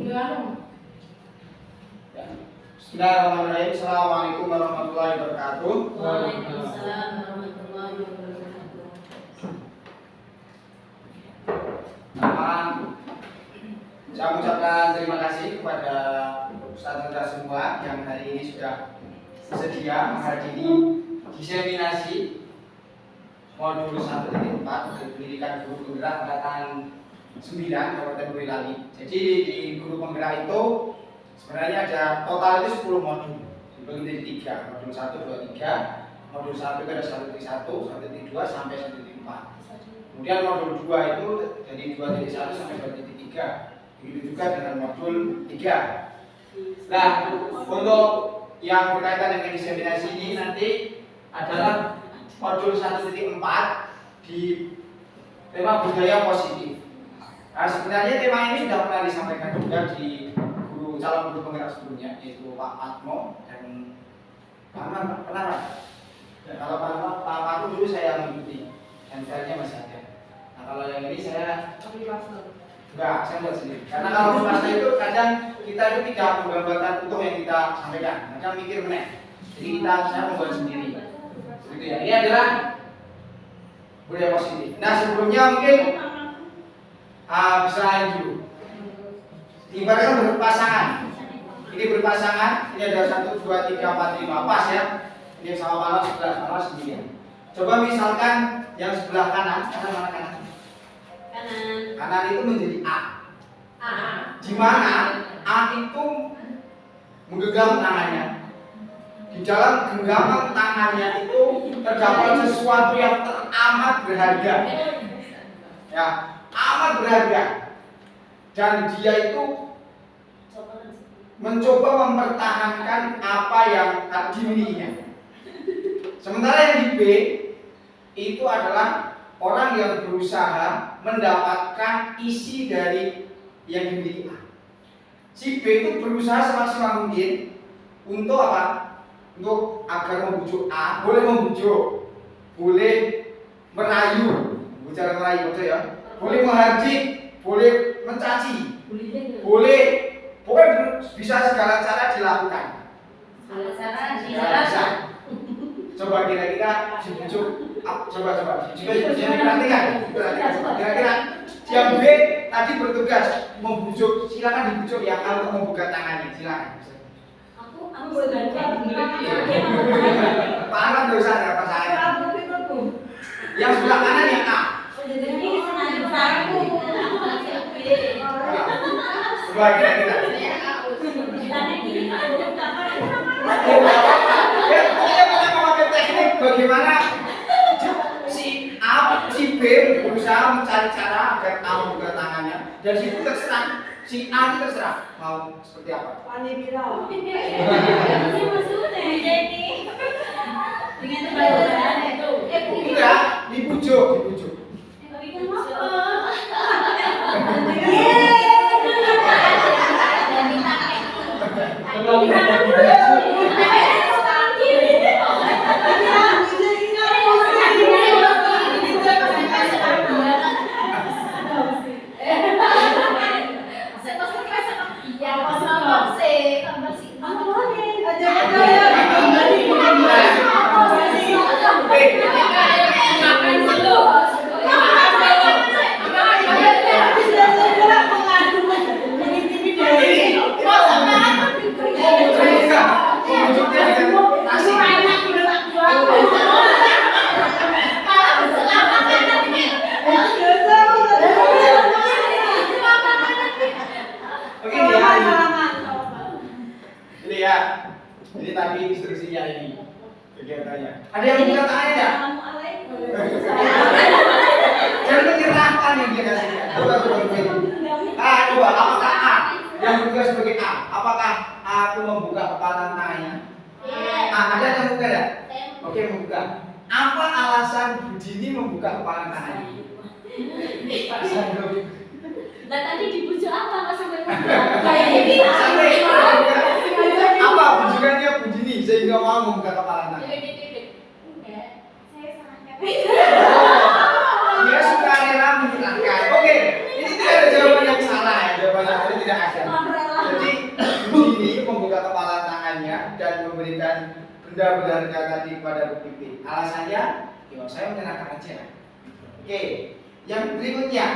Bismillahirrahmanirrahim. Assalamualaikum warahmatullahi wabarakatuh. Waalaikumsalam warahmatullahi wabarakatuh. Saya mengucapkan terima kasih kepada ustaz-ustaz semua yang hari ini sudah bersedia menghadiri diseminasi modul 1.4 pendidikan guru penggerak angkatan 9 Kabupaten Boyolali. Jadi di guru penggerak itu sebenarnya ada total itu 10 modul. Dibagi menjadi 3, modul 1, 2, 3. Modul 1 itu ada 1.1, 1.2 sampai 1.4. Kemudian modul 2 itu dari 2.1 sampai 2.3. Begitu juga dengan modul 3. Nah, untuk yang berkaitan dengan diseminasi ini nanti adalah modul 1.4 di tema budaya positif. Nah, sebenarnya tema ini sudah pernah disampaikan juga di calon guru penggerak sebelumnya, yaitu Pak Patmo dan Pak Ahmad. Pernah Pak? Kalau Pak Patmo dulu saya mengikuti dan filenya masih ada. Nah, kalau yang ini saya enggak, saya buat sendiri. Karena kalau masa itu kadang kita itu tidak menggambarkan utuh yang kita sampaikan, kadang mikir meneh. Jadi saya membuat sendiri. Gitu ya. Ini adalah budaya positif. Nah, sebelumnya mungkin bisa lain dulu. Ibaratnya berpasangan. Ini berpasangan, ini ada 1, 2, 3, 4, 5 pas ya. Ini sama malam sebelah malam sendirian. Coba misalkan yang sebelah kanan, mana kanan? Kanan itu menjadi A. Di mana A itu menggenggam tangannya. Di dalam genggaman tangannya itu terdapat sesuatu yang teramat berharga. Ya, amat berharga. Dan dia itu mencoba mempertahankan apa yang dimilikinya. Sementara yang di B itu adalah orang yang berusaha mendapatkan isi dari yang dimiliki A. Si B itu berusaha semaksimal mungkin untuk apa? Untuk agar membujuk A, boleh membujuk, boleh merayu, bicara merayu betul ya, boleh menghardik, boleh mencaci, boleh, pokoknya bisa segala cara dilakukan. Bisa. Coba kira-kira dibujuk, coba diperhatikan. Kira-kira yang B tadi bertugas membujuk, silakan dibujuk yang A untuk membuka tangannya, silakan. Aku bergantian. Pak Ahmad nggak usah ada pasangannya. Yang sebelah kanan yang A. Coba kira-kira. Bagaimana si B berusaha mencari cara agar A membuka tangannya dan si B terserah, si A itu terserah mau seperti apa. Enggak, dibujuk. Ini tadi instruksinya ini kegiatannya. Ada yang buka tangannya enggak? Jangan menyerahkan yang dia kasih. Coba. Coba apakah A yang bertugas sebagai A? Apakah A itu membuka kepala tangannya? Ada yang membuka ya? Oke, membuka. Apa alasan Bu Dini membuka kepala tangannya? Nah tadi dibujuk apa nggak sampai kayak ini? Apa bujukannya Bu Dini sehingga mau membuka kepala tangan? Dia suka rela menyerahkan. Oke, ini tidak ada jawaban yang salah ya, jawaban yang tidak ada. benda berharga tadi kepada Bu Pipit? Alasannya, ya saya menyerahkan aja. Oke, yang berikutnya,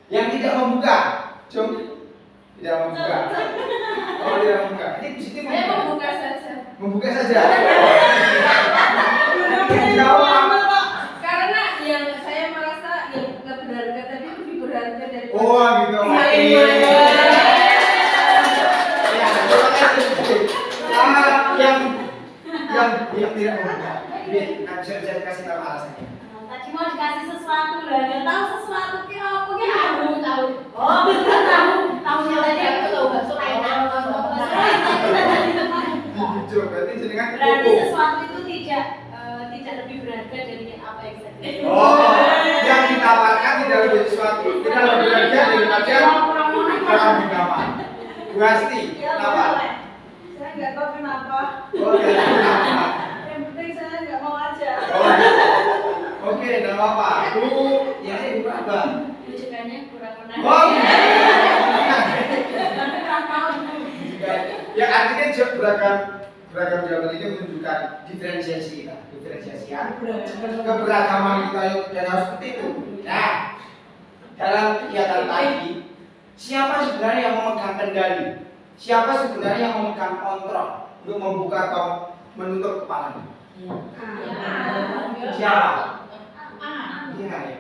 yang tidak membuka, Jom, tidak membuka. Oh, tidak membuka. Ini di sini Saya membuka saja. membuka saja. Jawab. Karena yang saya merasa yang nggak berharga tadi lebih berharga dari. Oh, gitu. Iya. Ya, terima kasih. Yang tidak membuka. Ini saya kasih tahu alasannya. Tadi mau dikasih sesuatu lah, nggak tahu sesuatu kira apa tahu. Oh, betul tahunya tadi aku tahu bakso enak. Jujur, berarti jenengan Berarti kuku. sesuatu itu tidak lebih berharga dari apa yang saya beli. Oh, yang ditawarkan tidak lebih sesuatu, tidak lebih berharga daripada orang bernama. Bu Asti, kenapa? Saya nggak tahu kenapa. Oh, ya, kenapa? Yang penting saya nggak mau aja. Oh, oke, tidak apa-apa. Bu, ya ini Bu apa? Rujukannya kurang menarik. Oh, Kurang tahu. ya artinya beragam jawaban itu menunjukkan diferensiasi kita, ya. Keberagaman kita yang harus seperti itu. Nah, dalam kegiatan tadi, siapa sebenarnya yang memegang kendali? Siapa sebenarnya yang memegang kontrol untuk membuka atau menutup kepala? Siapa? Iya, ya.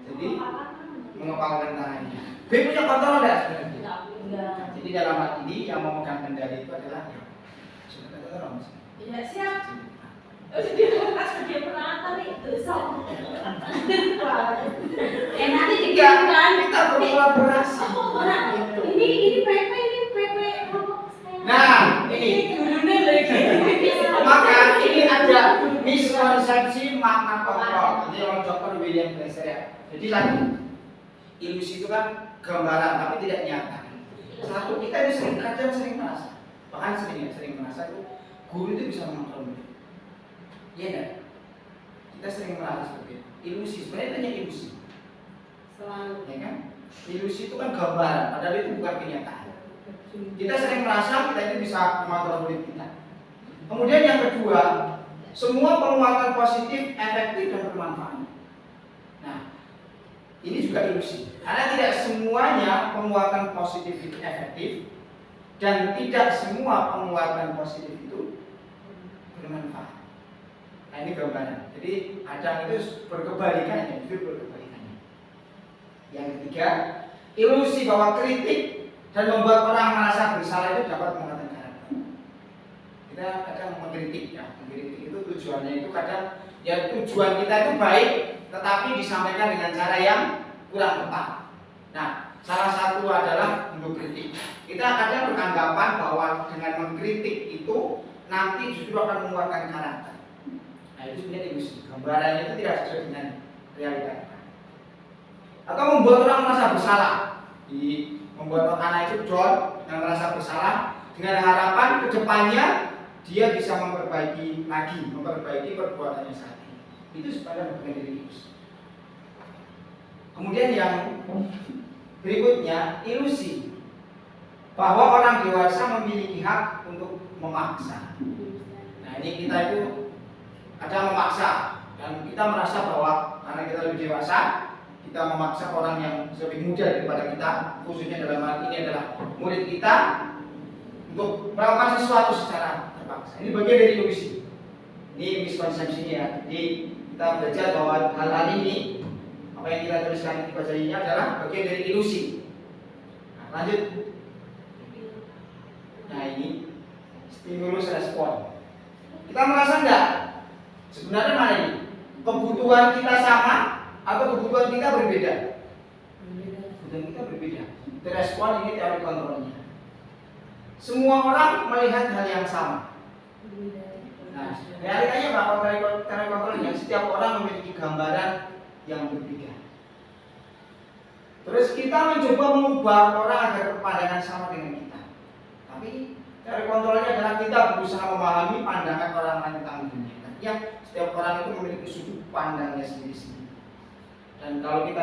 Jadi mengepalkan tangannya. B punya kontrol enggak sebenarnya? Jadi dalam hal ini yang memegang kendali itu adalah sebenarnya orang. Ya siap. Dia penonton itu sok. Nanti dikirimkan. Kita berkolaborasi. Ini PP Nah, ini. gurunya lagi. Maka ini ada miskonsepsi makna kontrol. Ini orang Dr. William Glasser ya. Jadi lagi ilusi itu kan gambaran tapi tidak nyata. Satu, kita ini sering merasa, bahkan sering merasa itu guru itu bisa mengontrol murid. Iya enggak? Kita sering merasa seperti itu. Ilusi, sebenarnya itu hanya ilusi. Selalu. Ya kan? Ilusi itu kan gambaran, padahal itu bukan kenyataan. Kita sering merasa kita itu bisa mengontrol murid kita. Kemudian yang kedua, semua penguatan positif, efektif dan bermanfaat. Nah, ini juga ilusi. Karena tidak semuanya penguatan positif itu efektif dan tidak semua penguatan positif itu bermanfaat. Nah, ini gambaran. Jadi ada itu berkebalikannya, itu berkebalikannya. Yang ketiga, ilusi bahwa kritik dan membuat orang merasa bersalah itu dapat mengatakan karakter. Kita kadang mengkritik ya, mengkritik itu tujuannya itu kadang ya tujuan kita itu baik, tetapi disampaikan dengan cara yang kurang tepat. Nah, salah satu adalah untuk kritik. Kita kadang beranggapan bahwa dengan mengkritik itu nanti justru akan menguatkan karakter. Nah, itu sebenarnya ilusi. Gambarannya itu tidak sesuai dengan realita. Atau membuat orang merasa bersalah. Membuat anak itu down yang merasa bersalah dengan harapan kedepannya dia bisa memperbaiki perbuatannya saat ini. Itu sebenarnya bukan dari ilusi. Kemudian yang berikutnya, ilusi bahwa orang dewasa memiliki hak untuk memaksa. Nah, ini kita itu ada memaksa dan kita merasa bahwa karena kita lebih dewasa, kita memaksa orang yang lebih muda daripada kita, khususnya dalam hal ini adalah murid kita, untuk melakukan sesuatu secara terpaksa. Ini bagian dari ilusi. Ini miskonsepsinya ya. Jadi kita belajar bahwa hal-hal ini, apa yang kita tuliskan di baca ini adalah bagian dari ilusi. Nah, lanjut. Nah, ini stimulus respon. Kita merasa enggak? Sebenarnya mana ini? Kebutuhan kita sama atau kebutuhan kita berbeda? Kebutuhan kita berbeda. Respon ini teori kontrolnya. Semua orang melihat hal yang sama. Nah, realitanya bahwa teori kontrolnya setiap orang memiliki gambaran yang berbeda. Terus kita mencoba mengubah orang agar berpandangan sama dengan kita. Tapi teori kontrolnya adalah kita berusaha memahami pandangan orang lain tentang dunia. Artinya setiap orang itu memiliki sudut pandangnya sendiri-sendiri. Dan kalau kita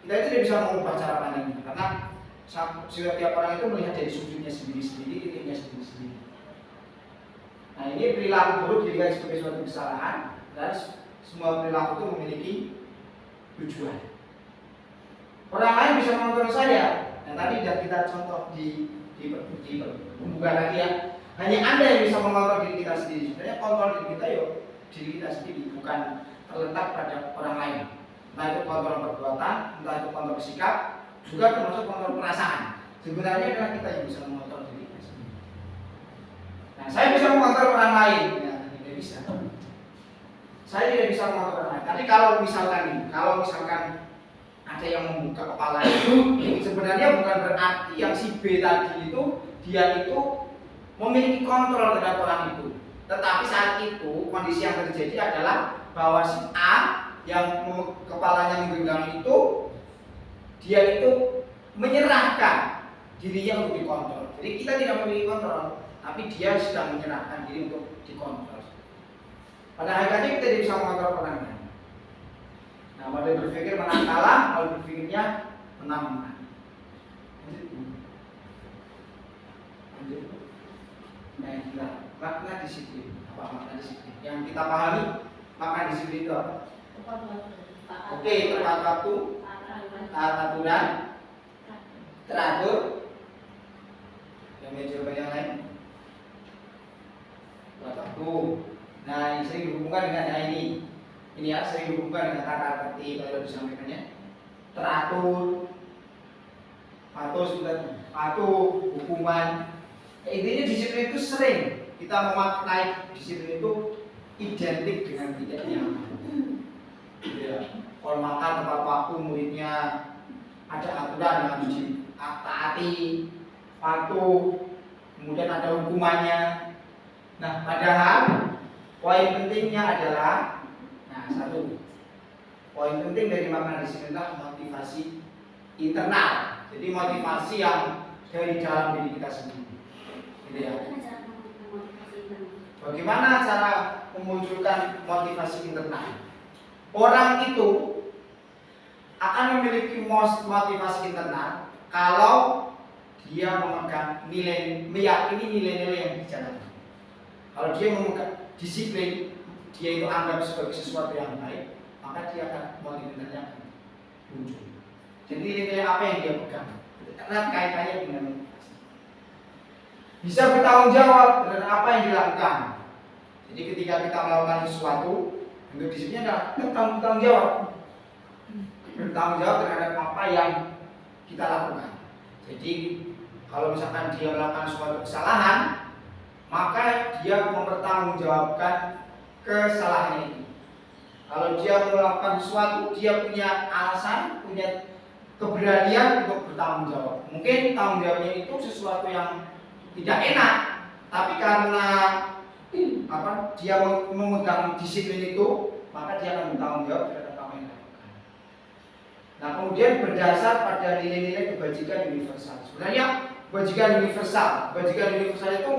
tidak bisa mengubah cara pandangnya karena setiap orang itu melihat dari sudutnya sendiri-sendiri, titiknya sendiri-sendiri. Nah, ini perilaku buruk dilihat sebagai suatu kesalahan dan semua perilaku itu memiliki tujuan. Orang lain bisa mengontrol saya. Nah, tadi sudah kita contoh di pembukaan lagi ya. Hanya Anda yang bisa mengontrol diri kita sendiri. Sebenarnya kontrol diri kita diri kita sendiri, bukan terletak pada orang lain. Entah itu kontrol perbuatan, entah itu kontrol sikap, juga termasuk kontrol perasaan. Sebenarnya adalah kita yang bisa mengontrol diri kita sendiri. Nah, saya bisa mengontrol orang lain, ya, tidak bisa. Saya tidak bisa mengontrol orang lain. Tapi kalau misalkan ada yang membuka kepala itu, sebenarnya bukan berarti yang si B tadi itu dia itu memiliki kontrol terhadap orang itu. Tetapi saat itu kondisi yang terjadi adalah bahwa si A yang kepalanya menggenggam itu, dia itu menyerahkan dirinya untuk dikontrol. Jadi kita tidak memiliki kontrol, tapi dia sedang menyerahkan diri untuk dikontrol. Pada hakikatnya kita tidak bisa mengontrol orang lain. Nah, model berpikir menang kalah, model berpikirnya menang menang. Nah, makna disiplin. Apa makna disiplin? Yang kita pahami makna disiplin itu apa? Oke, tepat waktu, taat aturan, teratur. Yang jawaban yang lain? Tepat waktu. Nah, ini sering dihubungkan dengan ini. Ini ya sering dihubungkan dengan kata tertib kalau disampaikannya. Teratur, patuh, hukuman. Intinya disiplin itu sering kita memaknai disiplin itu identik dengan tidak nyaman. Ya, kalau makan tepat waktu, muridnya ada aturan yang harus ditaati, patuh, kemudian ada hukumannya. Nah, padahal poin pentingnya adalah satu, poin penting dari makna disiplin adalah motivasi internal. Jadi motivasi yang dari dalam diri kita sendiri. Gitu ya. Bagaimana cara memunculkan motivasi internal? Orang itu akan memiliki motivasi internal kalau dia memegang meyakini nilai-nilai yang dijalankan. Kalau dia memegang disiplin, dia itu anggap sebagai sesuatu yang baik, maka dia akan motivasinya akan muncul. Jadi nilai apa yang dia pegang, erat kaitannya dengan motivasi. Bisa bertanggung jawab dengan apa yang dilakukan. Jadi ketika kita melakukan sesuatu, bentuk disiplinnya adalah bertanggung jawab. Bertanggung jawab terhadap apa yang kita lakukan. Jadi kalau misalkan dia melakukan suatu kesalahan, maka dia mempertanggungjawabkan kesalahan itu. Kalau dia melakukan sesuatu, dia punya alasan, punya keberanian untuk bertanggung jawab. Mungkin tanggung jawabnya itu sesuatu yang tidak enak, tapi karena dia memegang disiplin itu, maka dia akan bertanggung jawab terhadap apa yang dilakukan. Nah, kemudian berdasar pada nilai-nilai kebajikan universal. Sebenarnya kebajikan universal itu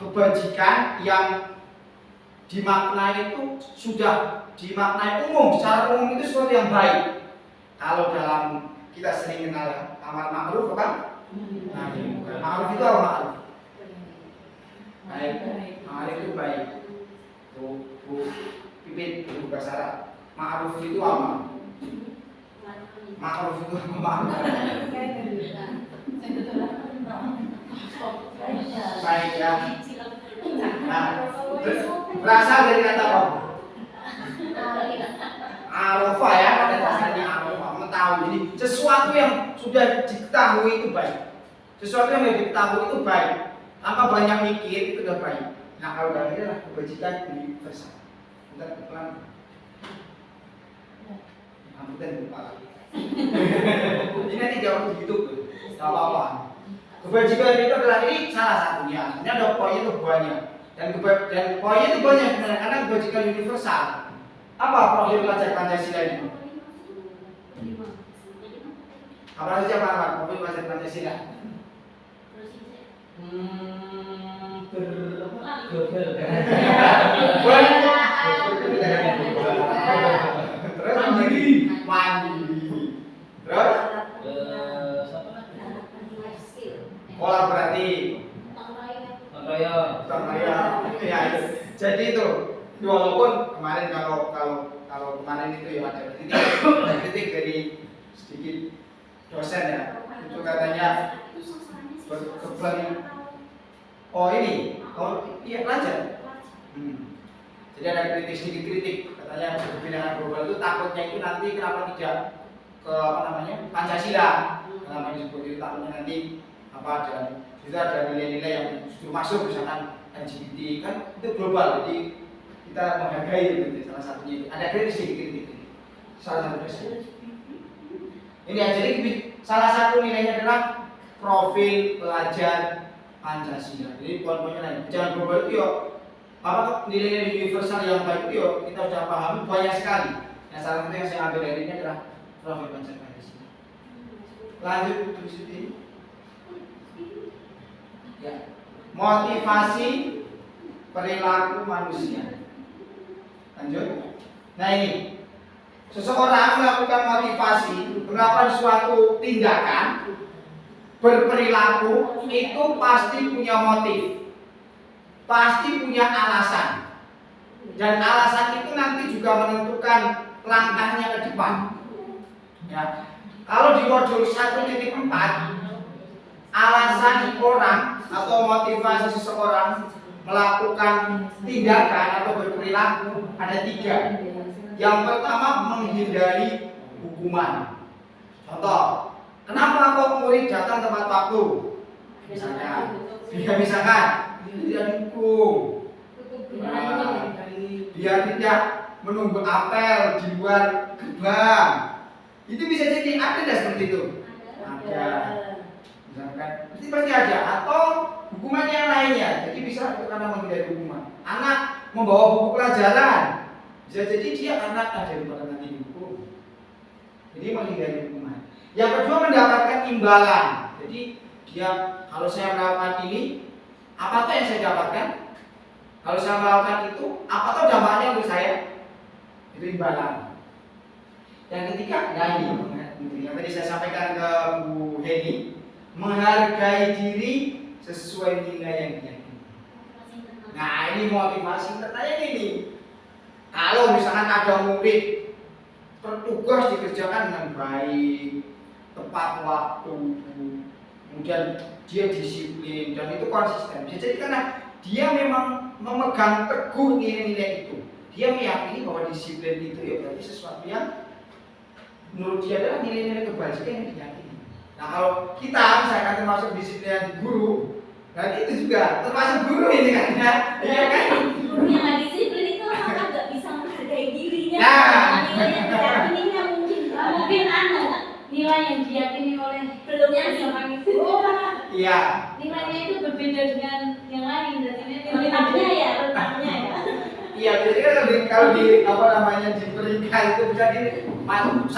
kebajikan yang dimaknai itu sudah dimaknai umum, secara umum itu sesuatu yang baik. Kalau dalam kita sering kenal amar ma'ruf apa? Nah, ma'ruf itu apa ma'ruf? Baik, ma'ruf itu baik. Bu Pipit, Bu Basara. Ma'ruf itu apa? Ma'ruf itu apa? Baik ya. Nah, berasal dari kata apa? Arafah ya, pada dasarnya arafah, mengetahui. Jadi sesuatu yang sudah diketahui itu baik. Sesuatu yang sudah diketahui itu baik. Tanpa banyak mikir itu sudah baik. Nah, kalau dalam ini adalah kebajikan universal. Bentar, pelan. Amputan lupa. Ini nanti jawab begitu, tidak apa-apa. Kebajikan itu adalah ini salah satunya. Sebenarnya ada poinnya itu banyak. Dan poinnya itu banyak sebenarnya karena kebajikan universal. Apa profil pelajar Pancasila itu? Apa saja Pak profil pelajar Pancasila? Terus mandiri. Terus kolaboratif. Ya itu. Jadi itu walaupun kemarin kalau kemarin itu ya ada kritik dari sedikit dosen ya, itu katanya iya pelajar. Jadi ada sedikit kritik katanya kebinekaan global itu takutnya itu nanti kenapa tidak ke Pancasila, kenapa disebut itu takutnya nanti dan itu ada nilai-nilai yang justru masuk misalkan LGBT kan itu global, jadi kita menghargai itu salah satunya itu ada kritik salah satu dosen. Ini aja jadi salah satu nilainya adalah profil pelajar Pancasila. Jadi poin-poinnya lain. Jangan global itu yuk. Nilai-nilai universal yang baik itu yuk kita sudah pahami banyak sekali. Yang salah satu yang saya ambil dari ini adalah profil pelajar Pancasila. Lanjut untuk sini. Ya. Motivasi perilaku manusia. Lanjut. Nah ini. Seseorang melakukan motivasi, melakukan suatu tindakan, berperilaku itu pasti punya motif, pasti punya alasan, dan alasan itu nanti juga menentukan langkahnya ke depan. Ya. Kalau di modul 1.4, alasan orang atau motivasi seseorang melakukan tindakan atau berperilaku ada 3. Yang pertama menghindari hukuman. Contoh, kenapa kok murid datang tepat waktu? Misalnya, misalkan tidak dihukum, biar tidak menunggu apel di luar gerbang. Itu bisa jadi ada tidak seperti itu? Ada. Misalkan, pasti ada. Atau hukuman yang lainnya. Jadi bisa karena menghindari hukuman. Anak membawa buku pelajaran. Bisa jadi dia anak daripada nanti dihukum. Jadi menghindari hukuman. Yang kedua mendapatkan imbalan. Jadi dia kalau saya melakukan ini, apa tuh yang saya dapatkan? Kalau saya melakukan itu, apa tuh dampaknya untuk saya? Itu imbalan. Yang ketiga, yang tadi saya sampaikan ke Bu Heni, menghargai diri sesuai nilai yang diyakini. Nah ini motivasi pertanyaan ini. Kalau misalkan ada murid bertugas dikerjakan dengan baik, tepat waktu, kemudian dia disiplin dan itu konsisten. Jadi karena dia memang memegang teguh nilai-nilai itu, dia meyakini bahwa disiplin itu ya berarti sesuatu yang menurut dia adalah nilai-nilai kebajikan yang diyakini. Nah kalau kita misalkan termasuk disiplin guru, berarti itu juga termasuk guru ini kan ya, iya kan? Guru yang nggak disiplin itu apakah nggak bisa menghargai dirinya? Nah, nilai yang diyakininya mungkin nilai yang diyakini oleh belum seorang itu. Iya. Nilainya itu berbeda dengan yang lain, letaknya ya. Iya, biasanya kalau di di peringkat itu bisa di 1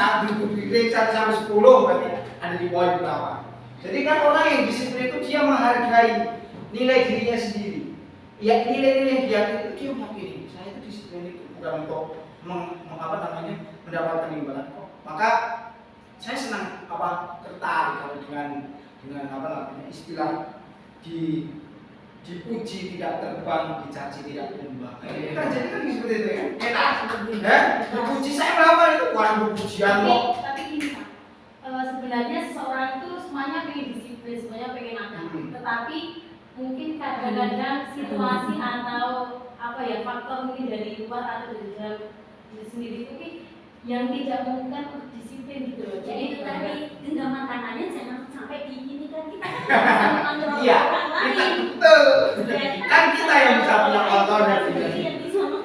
sampai 10 berarti ada di poin berapa. Jadi kan orang yang disiplin itu dia menghargai nilai dirinya sendiri. Ya nilai-nilai yang dia itu dia meyakini saya itu disiplin itu bukan untuk mendapatkan imbalan kok. Maka saya senang tertarik kalau dengan istilah dipuji tidak terbang, dicaci tidak tumbang. Kan jadi kan seperti itu ya. Enak. Dipuji saya melakukan itu bukan pujian kok. Tapi gini Pak, sebenarnya seseorang itu semuanya pengen disiplin, semuanya pengen nakal. Tetapi mungkin kadang-kadang situasi atau faktor mungkin dari luar atau dari dalam diri sendiri mungkin yang tidak memungkinkan untuk disiplin gitu loh. Jadi itu tadi genggaman tangannya jangan sampai ini kan kita kan mengontrol orang lain. Betul. Kan kita yang bisa punya kontrol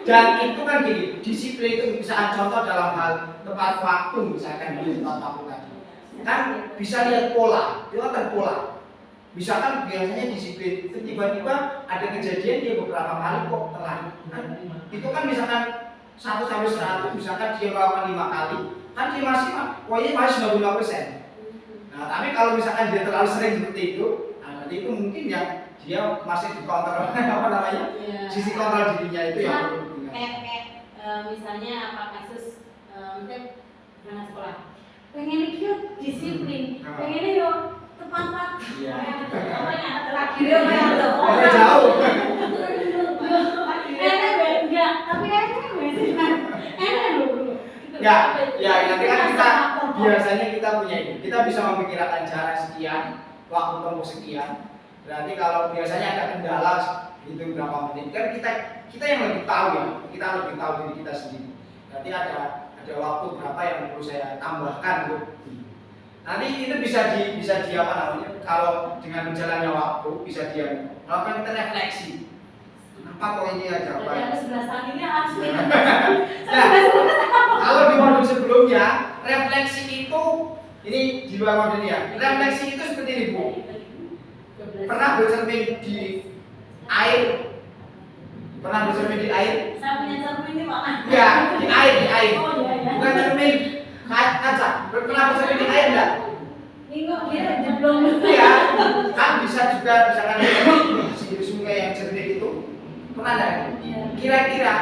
dan itu kan gini, disiplin itu misalkan contoh dalam hal tepat waktu misalkan di tepat waktu tadi. Kan bisa lihat pola, itu kan pola. Misalkan biasanya disiplin, tiba-tiba ada kejadian dia beberapa kali kok telat. Itu kan misalkan 1 sampai 100, misalkan dia melakukan 5 kali, kan dia masih 95%. Nah, tapi kalau misalkan dia terlalu sering seperti itu, berarti itu mungkin ya dia masih dikontrol sisi kontrol dirinya itu yang perlu misalnya kasus mungkin anak sekolah pengen ikut disiplin, pengen yo tepat. Iya. Akhirnya main Agak jauh. Enggak, tapi enak sih kan. Enak loh. Enggak, ya nanti kan kita biasanya kita punya itu. Kita bisa memperkirakan jarak sekian, waktu tempuh sekian. Berarti kalau biasanya ada kendala itu berapa menit kan kita yang lebih tahu ya. Kita lebih tahu diri kita sendiri. Berarti ada waktu berapa yang perlu saya tambahkan untuk ini. Nanti itu bisa di apa namanya? Kalau dengan berjalannya waktu bisa dia melakukan kita refleksi. Apa kok ini ada apa? Jadi sebelah sana ini harus. Nah, kalau di modul sebelumnya refleksi itu ini di luar modul ya. Refleksi itu seperti ini Bu. Pernah bercermin di air? Pernah bercermin di air? Saya punya cermin ini Pak. Enggak, di air. Oh iya. Bukan cermin kaca. Pernah bercermin di air enggak? Nengok dia jeblong. Iya. Kan bisa juga misalkan di sungai yang jernih itu. Pernah enggak? Kira-kira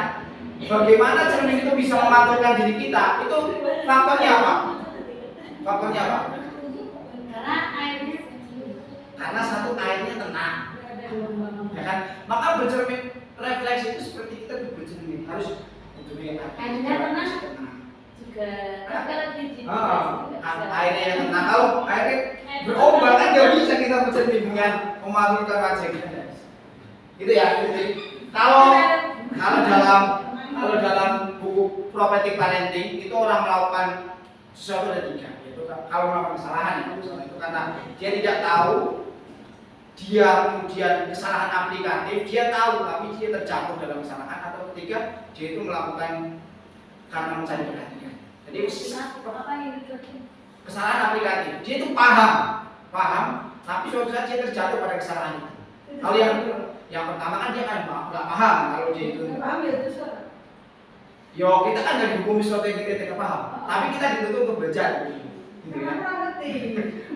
bagaimana cermin itu bisa memantulkan diri kita? Itu faktornya apa? Faktornya apa? Karena airnya Karena satu airnya tenang, ya kan? Maka bercermin refleksi itu seperti kita bercermin harus bercermin airnya tenang juga. Kalau di airnya yang tenang. Kalau airnya berombak kan nggak bisa kita bercermin dengan memanggulkan wajah kita. Gitu ya. Jadi, kalau dalam buku Prophetic Parenting itu orang melakukan sesuatu ada tiga, yaitu kalau melakukan kesalahan itu karena dia tidak tahu, dia kemudian kesalahan aplikatif, dia tahu tapi dia terjatuh dalam kesalahan, atau ketiga dia itu melakukan karena mencari perhatian. Jadi apa yang dicoba? kesalahan aplikatif, dia itu paham, tapi suatu saat dia terjatuh pada kesalahan itu. Kalau yang pertama kan dia kan nggak paham kalau dia itu. Paham ya terus. Yo kita kan nggak dihukumi sesuatu yang kita tidak paham, tapi kita dituntut untuk belajar, gitu ya.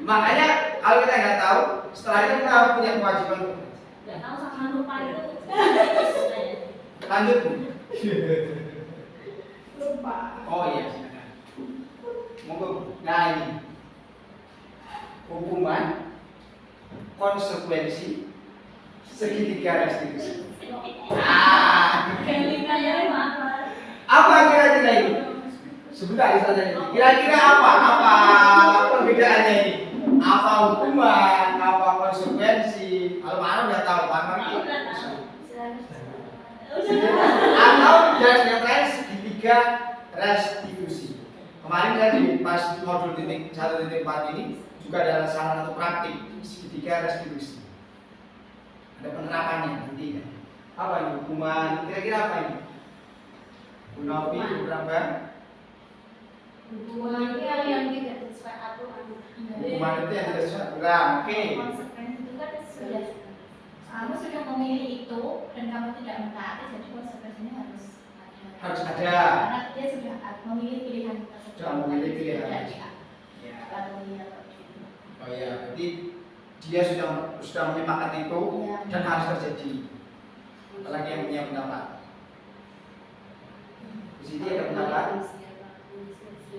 Makanya kalau kita nggak tahu, setelah itu kita punya kewajiban untuk Nggak tahu sama lupa itu. lanjut. Lupa. Oh iya, silakan. Monggo. Nah ini hukuman, konsekuensi, segitiga restitusi. Kelingannya maaf. Apa kira-kira ini? Sebentar saja ini. Kira-kira apa perbedaannya ini? Apa hukuman? Apa konsekuensi? Kalau mana udah tahu, mana itu? Atau dan yang terakhir segitiga restitusi. Kemarin kita di pas modul titik 1.4 ini juga ada salah satu praktik segitiga restitusi. Ada penerapannya nanti kan. Apa ini hukuman? Kira-kira apa ini? Bu Novi, berapa? Hubungan itu yang tidak sesuai aturan. Hukuman itu yang tidak sesuai aturan. Oke. Konsekuensi itu kan sudah kamu sudah memilih itu dan kamu tidak mentaati, jadi konsekuensinya harus Harus ada. karena dia sudah memilih pilihan tersebut. Sudah memilih pilihan. Tidak Ya. diatur. Oh ya, berarti dia sudah menyepakati itu dan harus terjadi. Apalagi yang punya pendapat. Di sini ada pendapat.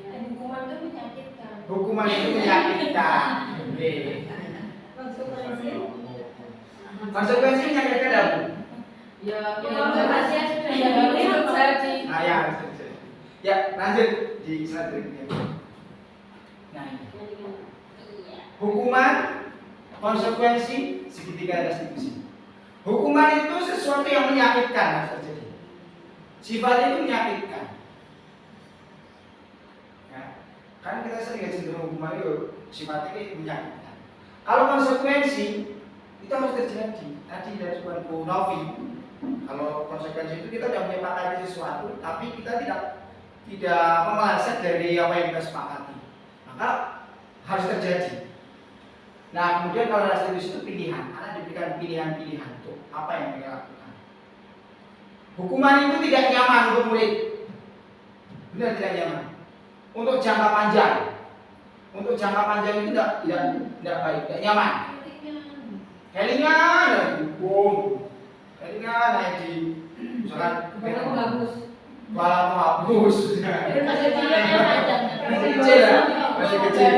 Hukuman itu menyakitkan. Hukuman itu menyakitkan. Oke. Konsekuensi. Konsekuensi menyakitkan apa? Ya, konsekuensinya sudah yang terjadi. Nah, ya harus terjadi. Ya, lanjut di slide berikutnya. Nah, ini. Hukuman, konsekuensi, segitiga restitusi. Hukuman itu sesuatu yang menyakitkan harus terjadi. Sifatnya itu menyakitkan. Ya, kan kita sering cenderung hukuman itu sifatnya itu menyakitkan. Kalau konsekuensi itu harus terjadi. Tadi dari sebuah Bu Novi, kalau konsekuensi itu kita sudah menyepakati sesuatu, tapi kita tidak meleset dari apa yang kita sepakati, maka harus terjadi. Nah, kemudian kalau restitusi itu pilihan, karena diberikan pilihan-pilihan untuk apa yang kita lakukan. Hukuman itu tidak nyaman untuk murid, benar tidak nyaman. Untuk jangka panjang, itu tidak baik, tidak nyaman. Kelingan, dihukum, kelingan, di misalkan Kalau bagus. malah menghapus. Masih kecil ya, Masih kecil ya, masih kecil.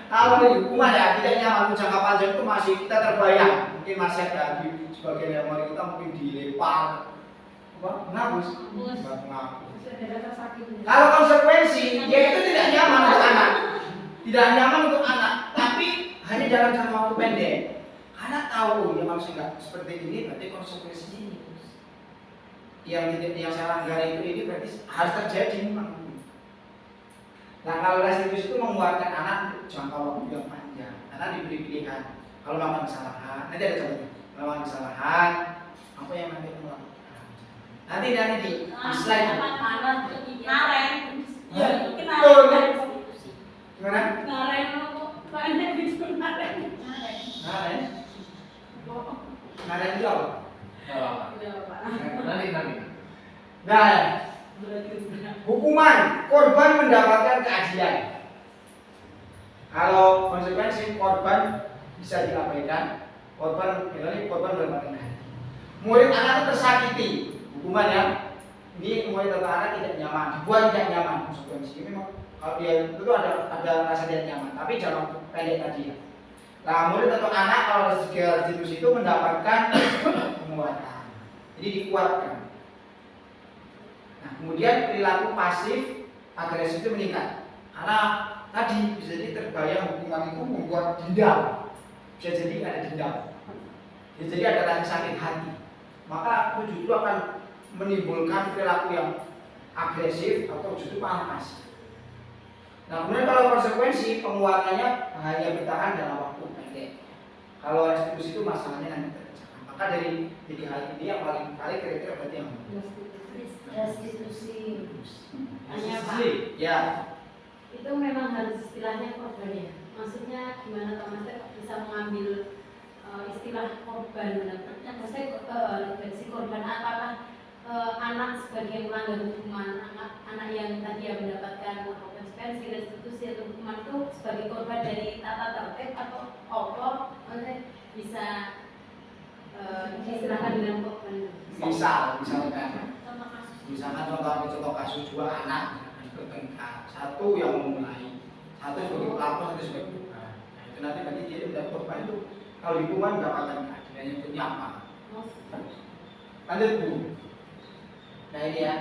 Kalau hukuman ya tidak nyaman untuk jangka panjang itu masih kita terbayang, mungkin masih ada di sebagian memori kita mungkin dilempar, menghapus. Kalau konsekuensi, ya itu tidak nyaman untuk anak, tidak nyaman untuk anak, tapi hanya dalam jangka waktu pendek. Anak tahu ya manusia nggak seperti ini, berarti konsekuensinya ini. Yang saya langgar ini berarti harus terjadi memang. Nah kalau restitusi itu menguatkan anak untuk jangka waktu yang panjang, karena diberi pilihan. Kalau melakukan kesalahan, nanti ada contohnya. Melakukan kesalahan, apa yang nanti melakukan? Nanti di slide. Naren. Ya, Betul. Gimana? Naren banyak itu naren. Naren. Naren itu apa? Nanti. Nah, hukuman korban mendapatkan keadilan. Kalau konsekuensi korban bisa diabaikan, korban mendapatkan keadilan. Murid anak tersakiti, hukumannya ini murid atau anak tidak nyaman, dibuat tidak nyaman konsekuensi. Memang kalau dia itu ada rasa tidak nyaman, tapi jangan pendek tadi ya. Nah, murid atau anak kalau restitusi itu mendapatkan penguatan, jadi dikuatkan. Nah, kemudian perilaku pasif agresif itu meningkat. Karena tadi bisa jadi terbayang hukuman itu membuat dendam. Bisa jadi ada dendam. Bisa jadi ada rasa sakit hati. Maka itu justru akan menimbulkan perilaku yang agresif atau justru malah pasif. Nah, kemudian kalau konsekuensi penguatannya hanya bertahan dalam waktu pendek. Kalau restitusi itu masalahnya nanti terpecahkan. Maka dari tiga hal ini yang paling kira-kira berarti yang restitusi hanya Pak ya itu memang harus istilahnya korban ya, maksudnya gimana Thomas bisa mengambil istilah korban, maksudnya si korban apakah anak sebagai melanggar hukuman, anak yang tadi yang mendapatkan konsekuensi restitusi atau hukuman itu sebagai korban dari tata tertib atau apa, maksudnya bisa diistilahkan dengan korban. Misalkan contoh kasus dua anak bertengkar, satu yang memulai, satu sebagai pelapor, satu sebagai korban. Nah itu nanti bagi dia menjadi korban itu kalau hukuman mendapatkan keadilan yang punya apa? Lanjut Bu. Nah ini ya,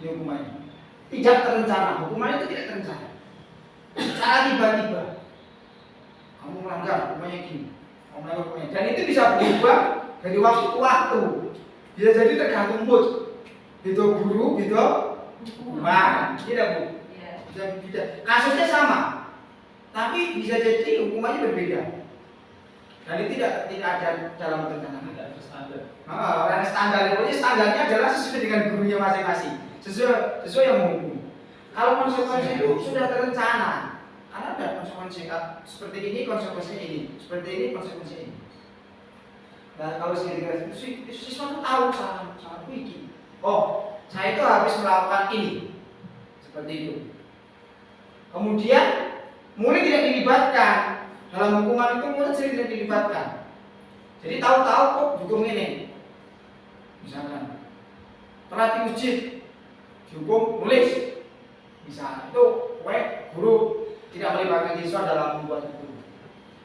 ini hukumannya. Tidak terencana, hukuman itu tidak terencana. Secara tiba-tiba kamu melanggar hukumannya gini, kamu melanggar hukumannya, dan itu bisa berubah dari waktu ke waktu. Bisa jadi tergantung mood. Gitu guru, gitu hukuman, tidak Bu? Bisa. Kasusnya sama, tapi bisa jadi hukumannya berbeda. Dan itu tidak ada dalam rencana. Tidak ada standar. Karena standarnya adalah sesuai dengan gurunya masing-masing, sesuai yang menghukum. Kalau konsekuensi itu sudah terencana, karena ada konsekuensi seperti ini, konsekuensinya ini, seperti ini, konsekuensinya ini. Nah kalau sedikit itu siswa itu tahu salah bikin. Oh, saya itu habis melakukan ini, seperti itu. Kemudian murid tidak dilibatkan dalam hukuman itu, murid sendiri tidak dilibatkan. Jadi tahu-tahu kok dihukum ini, misalkan perhati masjid dihukum nulis, misalnya itu guru tidak melibatkan siswa dalam membuat itu.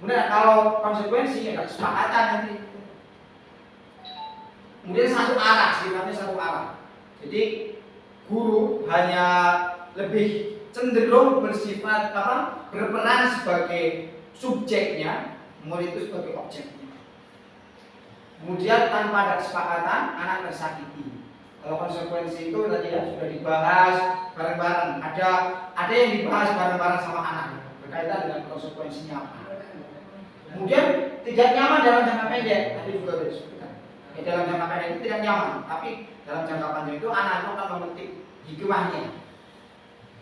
Kemudian kalau konsekuensi ada kesepakatan nanti. Kemudian satu arah, sifatnya satu arah. Jadi guru hanya lebih cenderung bersifat berperan sebagai subjeknya, murid itu sebagai objeknya. Kemudian tanpa ada kesepakatan, anak tersakiti. Kalau konsekuensi itu tadi ya sudah dibahas bareng-bareng. Ada yang dibahas bareng-bareng sama anak berkaitan dengan konsekuensinya apa. Kemudian tidak nyaman dalam jangka pendek, tadi juga sudah disebutkan. Dalam jangka pendek itu tidak nyaman, tapi dalam jangka panjang itu anak itu akan memetik hikmahnya.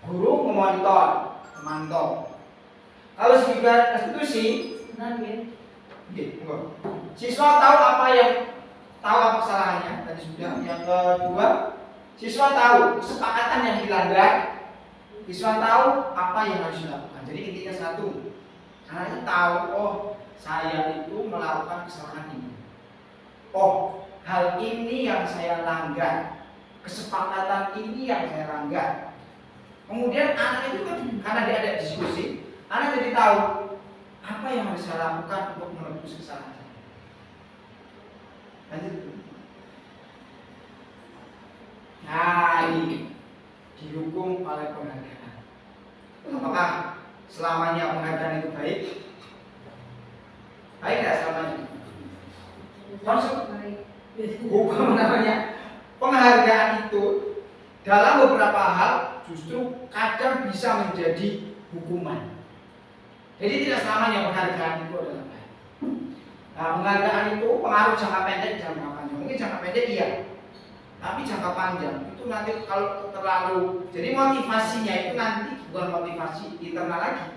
Guru memonitor, memantau. Kalau sebagai restitusi, siswa tahu apa kesalahannya tadi sudah. Yang kedua, siswa tahu kesepakatan yang dilanggar. Siswa tahu apa yang harus dilakukan. Jadi intinya satu, anak tahu, oh saya itu melakukan kesalahan ini. Oh, hal ini yang saya langgar. Kesepakatan ini yang saya langgar. Kemudian anak itu kan karena dia ada diskusi, anak jadi tahu apa yang harus saya lakukan untuk menebus kesalahan saya. Lanjut. Nah, ini dihukum oleh penghargaan. Apakah selamanya penghargaan itu baik? Baik nggak selamanya? Konsep hukum namanya penghargaan itu dalam beberapa hal justru kadang bisa menjadi hukuman. Jadi tidak selamanya penghargaan itu adalah baik. Nah, penghargaan itu pengaruh jangka pendek, jangka panjang. Mungkin jangka pendek iya, tapi jangka panjang itu nanti kalau terlalu, jadi motivasinya itu nanti bukan motivasi internal lagi,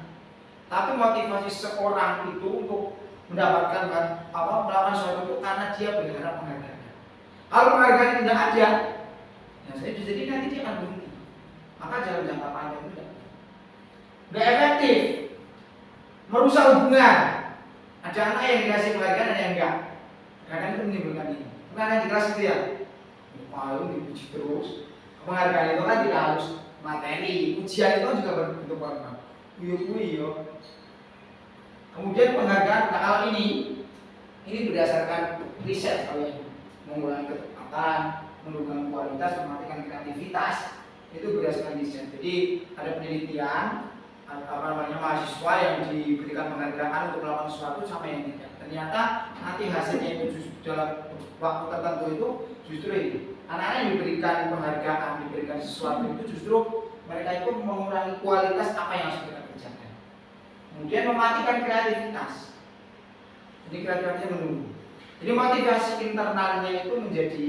tapi motivasi seorang itu untuk mendapatkan melakukan sesuatu itu karena dia berharap penghargaan. Kalau penghargaan tidak ada, ya saya bisa jadi nanti dia akan berhenti. Maka dalam jangka panjang itu nggak efektif, merusak hubungan. Ada anak yang dikasih penghargaan, ada yang enggak. Kadang itu menimbulkan ini. Karena yang di kelas itu ya, paling dipuji terus. Penghargaan itu kan tidak harus materi, ujian itu juga berbentuk apa? Iya. Kemudian penghargaan, nah kalau ini berdasarkan riset, kalau mengurangi kecepatan, menurunkan kualitas, mematikan kreativitas, itu berdasarkan riset. Jadi ada penelitian, mahasiswa yang diberikan penghargaan untuk melakukan sesuatu sama yang tidak. Ternyata nanti hasilnya itu justru dalam waktu tertentu itu justru ini. Anak-anak yang diberikan penghargaan, diberikan sesuatu itu justru mereka itu mengurangi kualitas apa yang harus mereka kerjakan. Kemudian mematikan kreativitas. Jadi kreativitasnya menurun. Jadi motivasi internalnya itu menjadi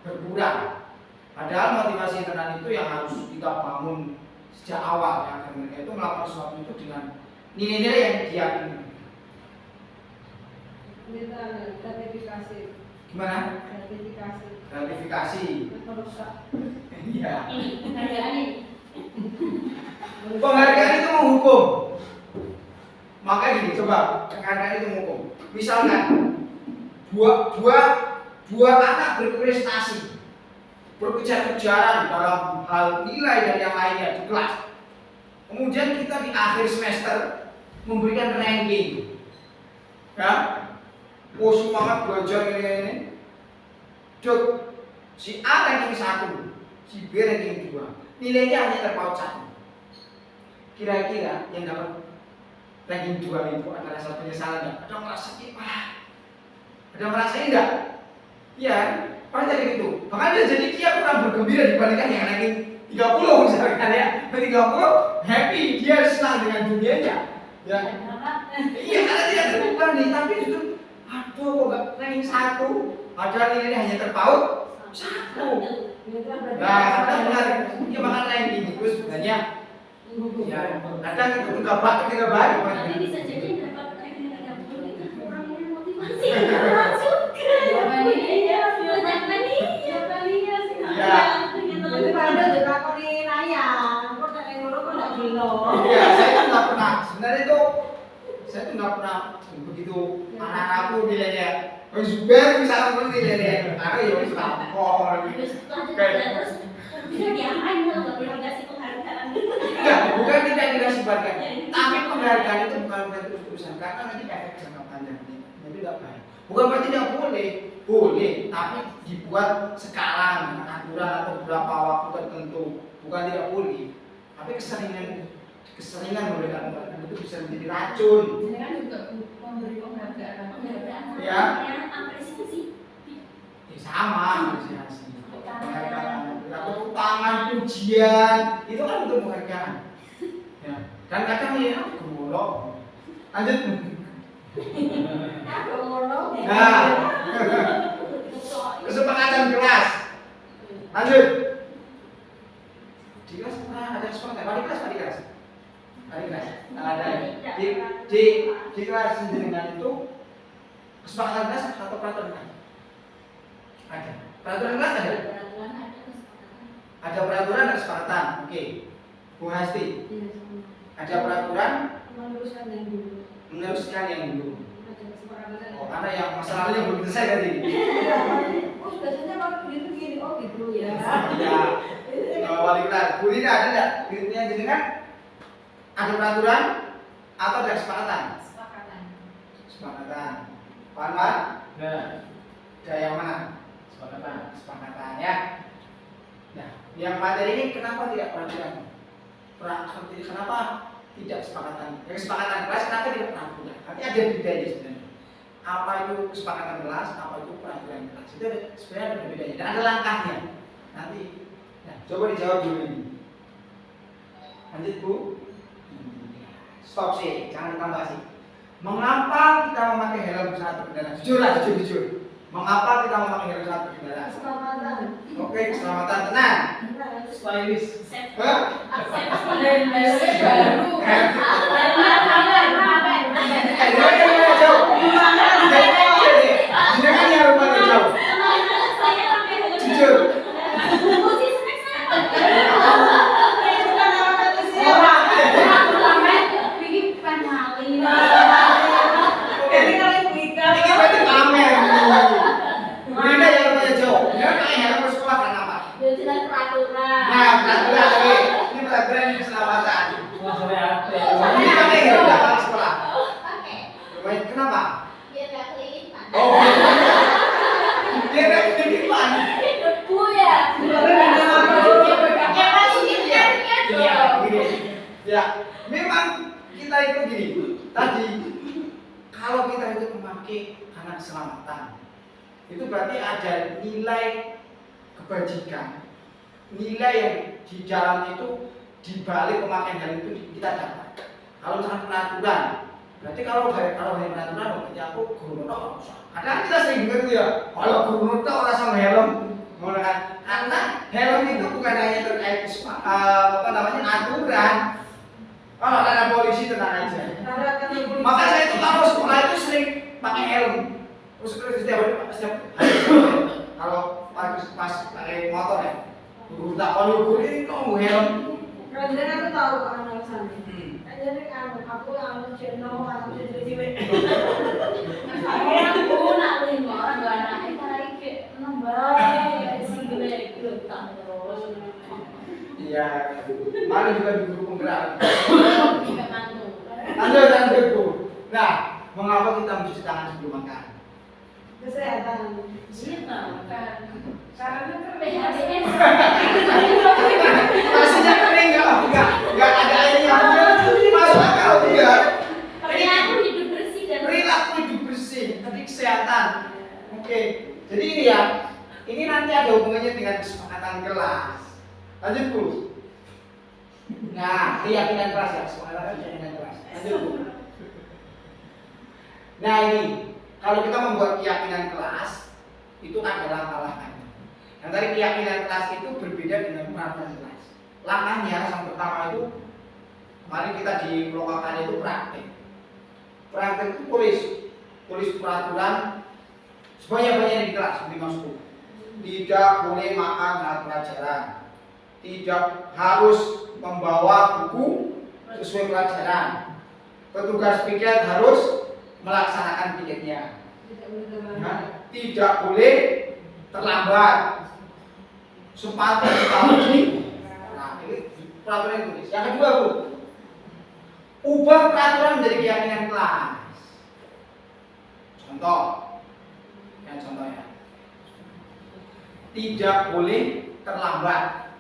berkurang. Padahal motivasi internal itu yang harus kita bangun sejak awal ya, agar mereka itu melakukan sesuatu itu dengan nilai-nilai yang diyakini. Gratifikasi. Gimana? Gratifikasi. Merusak. Iya. Penghargaan ini. Penghargaan itu menghukum. Makanya gini, coba penghargaan itu menghukum. Misalkan dua anak berprestasi, berkejar-kejaran dalam hal nilai dan yang lainnya di kelas. Kemudian kita di akhir semester memberikan ranking, ya, semangat belajar ini. Duk, si A ranking 1, si B ranking 2, nilainya hanya terpaut 1. Kira-kira yang dapat ranking 2 itu adalah satu penyesalan enggak? Ada merasa wah, ada merasa enggak? Iya, pasti gitu. Makanya jadi dia kurang bergembira dibandingkan yang ranking 30 misalkan ya. 30 happy, dia senang dengan dunianya. Ya. Iya, karena tidak terbuka nih, tapi justru aduh kok enggak ranking 1. Padahal nilainya hanya terpaut 1. Nah, ada benar. Dia makan ranking itu sebenarnya ya, ada itu enggak baik. Tapi bisa jadi dapat ranking 30 itu kurangnya motivasi. Jawabannya sih. Ya. Jadi pada juga kau nanya, kau dari dulu kau tidak bilang. Iya, saya itu nggak pernah. Sebenarnya itu saya tuh nggak pernah begitu anak-anakku nilainya. Zubair misalnya pun nilainya, karena ya wis lapor. Terus bisa diapain kalau nggak boleh dikasih penghargaan? Enggak, bukan tidak dikasih penghargaan, tapi penghargaan itu bukan berarti terus-terusan, karena nanti efek jangka panjang. Jadi nggak baik. Bukan berarti tidak boleh, tapi dibuat skala dengan aturan atau beberapa waktu tertentu. Bukan tidak boleh, tapi keseringan memberikan penghargaan itu bisa menjadi racun. Ini kan juga memberi penghargaan. Ya. Apresiasi. Sama apresiasi. Penghargaan, atau tangan pujian, itu kan untuk penghargaan. Ya. Dan kadang ya gemulok. Lanjut. Nah, kesepakatan kelas. Lanjut. Di kelas ada kesepakatan. Di kelas. Nah, ada di kelas dengan itu kesepakatan kelas atau peraturan kelas? Ada. Peraturan kelas ada. Ada peraturan dan kesepakatan. Oke. Bu Hasti. Ada peraturan Meneruskan yang dulu. meneruskan yang dulu. Ada kesepakatan. Oh, karena yang masalahnya belum selesai tadi. biasanya kalau begitu gini, oh gitu ya. Iya. Wali kelas. Bu ini ada enggak? Yang jenengan ada peraturan atau ada kesepakatan? Kesepakatan. Kesepakatan. Pak Anwar? Nah, Ada yang mana? kesepakatan. Kesepakatan ya. Nah, yang materi ini kenapa tidak peraturan? Kenapa tidak kesepakatan? Ya, kesepakatan kelas kenapa tidak peraturan? Nanti ada bedanya sebenarnya. Apa itu kesepakatan kelas? Apa itu peraturan kelas? Itu sebenarnya ada bedanya dan ada langkahnya. Nanti, nah, coba dijawab dulu ini. Lanjut Bu. Stop sih, jangan ditambah sih. Mengapa kita memakai helm saat berkendara? Jujur lah, jujur. Mengapa kita memakai helm saat berkendara? Keselamatan. Oke, keselamatan, tenang. Stylish. Hah? Dan baru. Jangan yang rupanya jauh. Jujur. Ini berarti pamer. Beda yang rupanya jauh. Dia pakai helm ke sekolah karena apa? Nah, peraturan lagi. Ini peraturan keselamatan. Wah, sore apa? Ini pakai helm datang ke sekolah. Kenapa? Oh, dia nggak kehidupan. Iya, begini. Ya, memang kita itu gini. Tadi kalau kita itu memakai karena keselamatan, itu berarti ada nilai kebajikan, nilai yang di dalam itu dibalik pemakaian helm itu kita dapat. Kalau misalkan peraturan, berarti kalau hanya peraturan, berarti aku guru nggak usah. Kadang kita sering dengar itu ya, kalau guru nggak orang sama helm, menggunakan karena helm itu bukan hanya terkait aturan. Kalau ada polisi tenang aja. Maka saya itu kalau sekolah itu sering pakai helm. Terus setiap hari kalau pas pakai motor ya, guru tak guru ini kok mau helm. Karena aku tahu kan alasannya. Jadi kan aku yang channel atau cewek-cewek. Orang gak naik karena kayak nambah sih gitu terus. Iya, mana juga di guru penggerak. Juga mantu. Lanjut Bu. Nah, mengapa kita mencuci tangan sebelum makan? Kesehatan. Cinta bukan. Karena PHBS. Nasinya kering nggak ada airnya. Masuk akal tidak? Perilaku hidup bersih dan Perilaku hidup bersih, tadi kesehatan. Oke, jadi ini ya. Ini nanti ada hubungannya dengan kesepakatan kelas. Lanjut Bu. Nah, keyakinan kelas ya, kesepakatan keyakinan kelas. Lanjut Bu. Nah ini, kalau kita membuat keyakinan kelas, itu ada langkah-langkahnya. Yang tadi keyakinan kelas itu berbeda dengan peraturan kelas. Langkahnya yang pertama itu, mari kita di lokakan itu praktek. Praktek itu tulis peraturan sebanyak-banyaknya di kelas, di masuk. Tidak boleh makan saat pelajaran. Tidak harus membawa buku sesuai pelajaran. Petugas piket harus melaksanakan piketnya. Nah, tidak boleh terlambat. Sepatu ditaruh. Nah, ini peraturan yang tulis. Yang kedua Bu, ubah peraturan menjadi keyakinan kelas. Contoh, contohnya, tidak boleh terlambat.